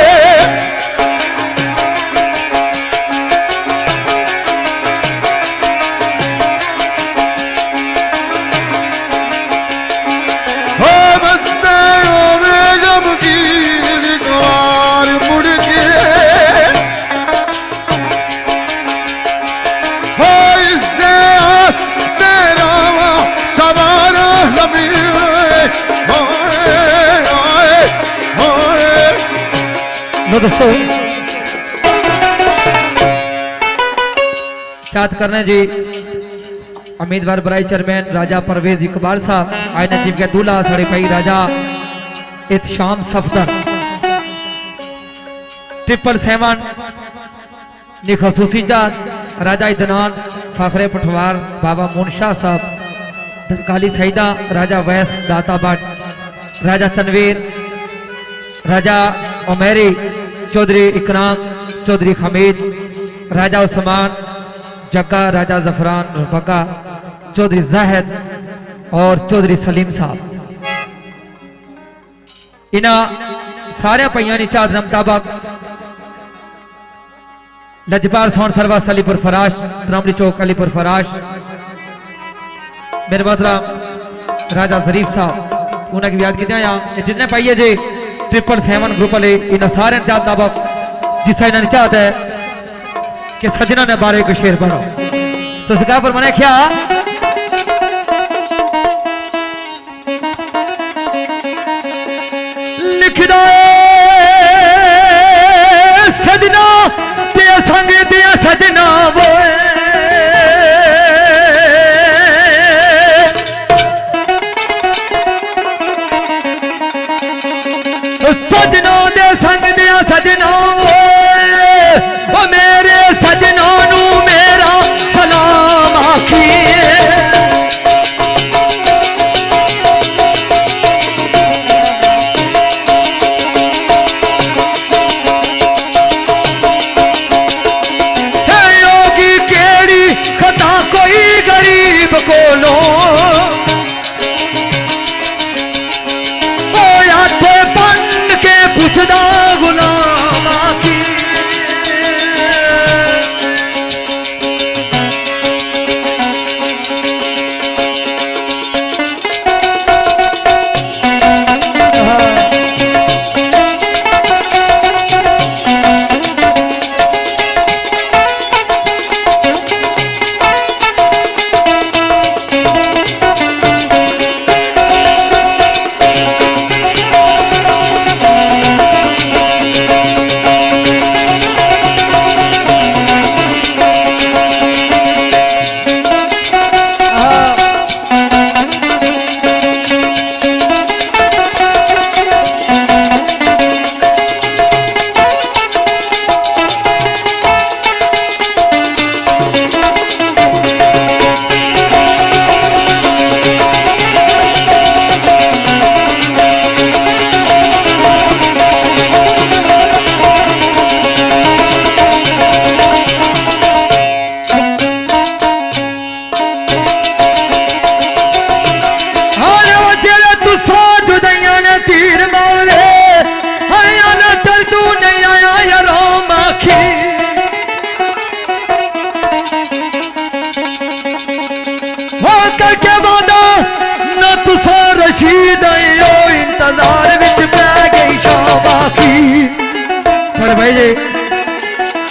S2: दोस्तों चाहत करने जी उम्मीदवार बराई चेयरमैन राजा परवेज इकबाल साहब आए नजीब के दूल्हा साड़े भाई राजा इत्शाम सफदर 777 नी खसूसी जात राजा इदनान फाखरे पठवार बाबा मुनशा साहब दरकाली सईदा राजा वैस दाता भट्ट राजा तनवीर राजा उमेरी चौधरी इकराम चौधरी हमीद राजा उस्मान जक्का राजा जफरान रुपका चौधरी जाहिद और चौधरी सलीम साहब इना सारे पैया चाद मुताबक लजपाल सोन सरवास अलीपुर फराश त्रामड़ी चौक अलीपुर फराश मेरे मोहतरम राजा जरीफ साहब उन्हें याद किया यहाँ जितने पाइए जी 777 ग्रुप वाले इन सारे मुताबक जिससे इन्होंने चाहता है कि सजना ने बारे को शेर पढ़ो तो सरकार पर मैंने क्या लिख दो सजना दिया संग दिया सजना वो सजना दे संग दिया सजना वो मेरे सजना नू मेरा सलाम आखिए योगी केड़ी खता कोई गरीब को लो पुछदा गुलाम आखी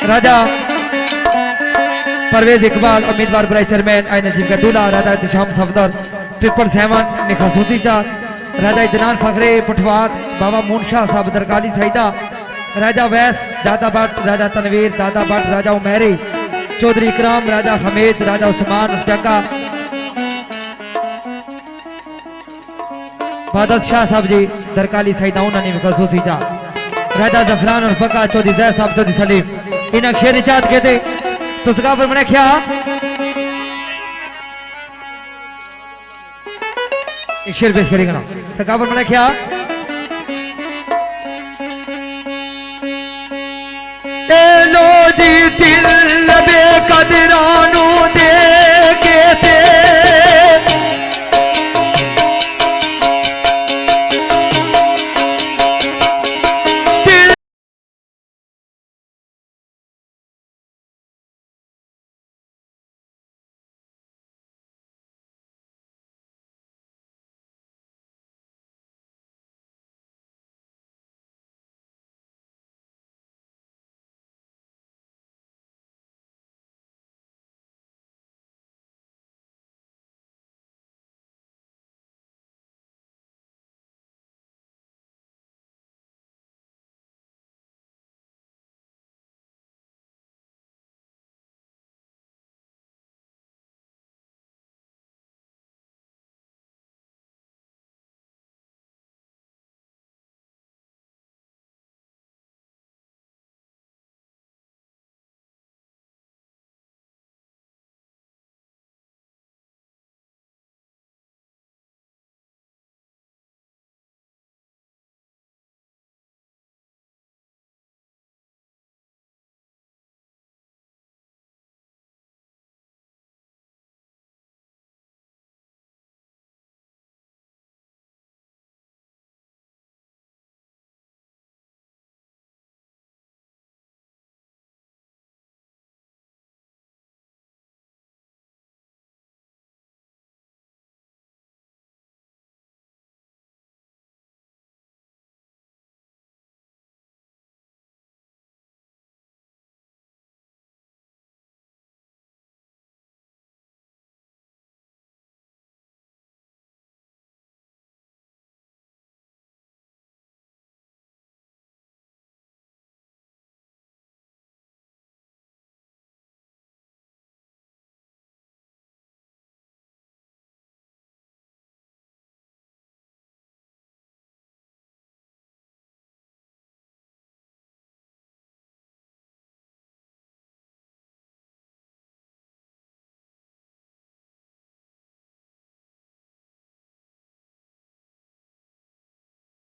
S2: राजा परवेज इकबाल उम्मीदवार बराई चेयरमैन आई नजीब का दूल्हा राजा इत्शाम सफदर 777 ने खसूसी चार राजा इदनान फखरे पठवार बाबा मुनशा साहब दरकाली सईदा राजा वैस दादा भट्ट राजा तनवीर दादा भट्ट राजा उमेरी चौधरी इकराम राजा हमीद राजा उस्मान जक्का बादशाह साहब जी दरकाली सईदा उन्होंने खसूसी चार राजा जफरान और फका चौधरी जैद साहब चौधरी सलीम इन शेर इजाद कहते तो सका पर मैंने क्या एक शेर पेश करेगा ना सका पर मैंने क्या लो जी दिल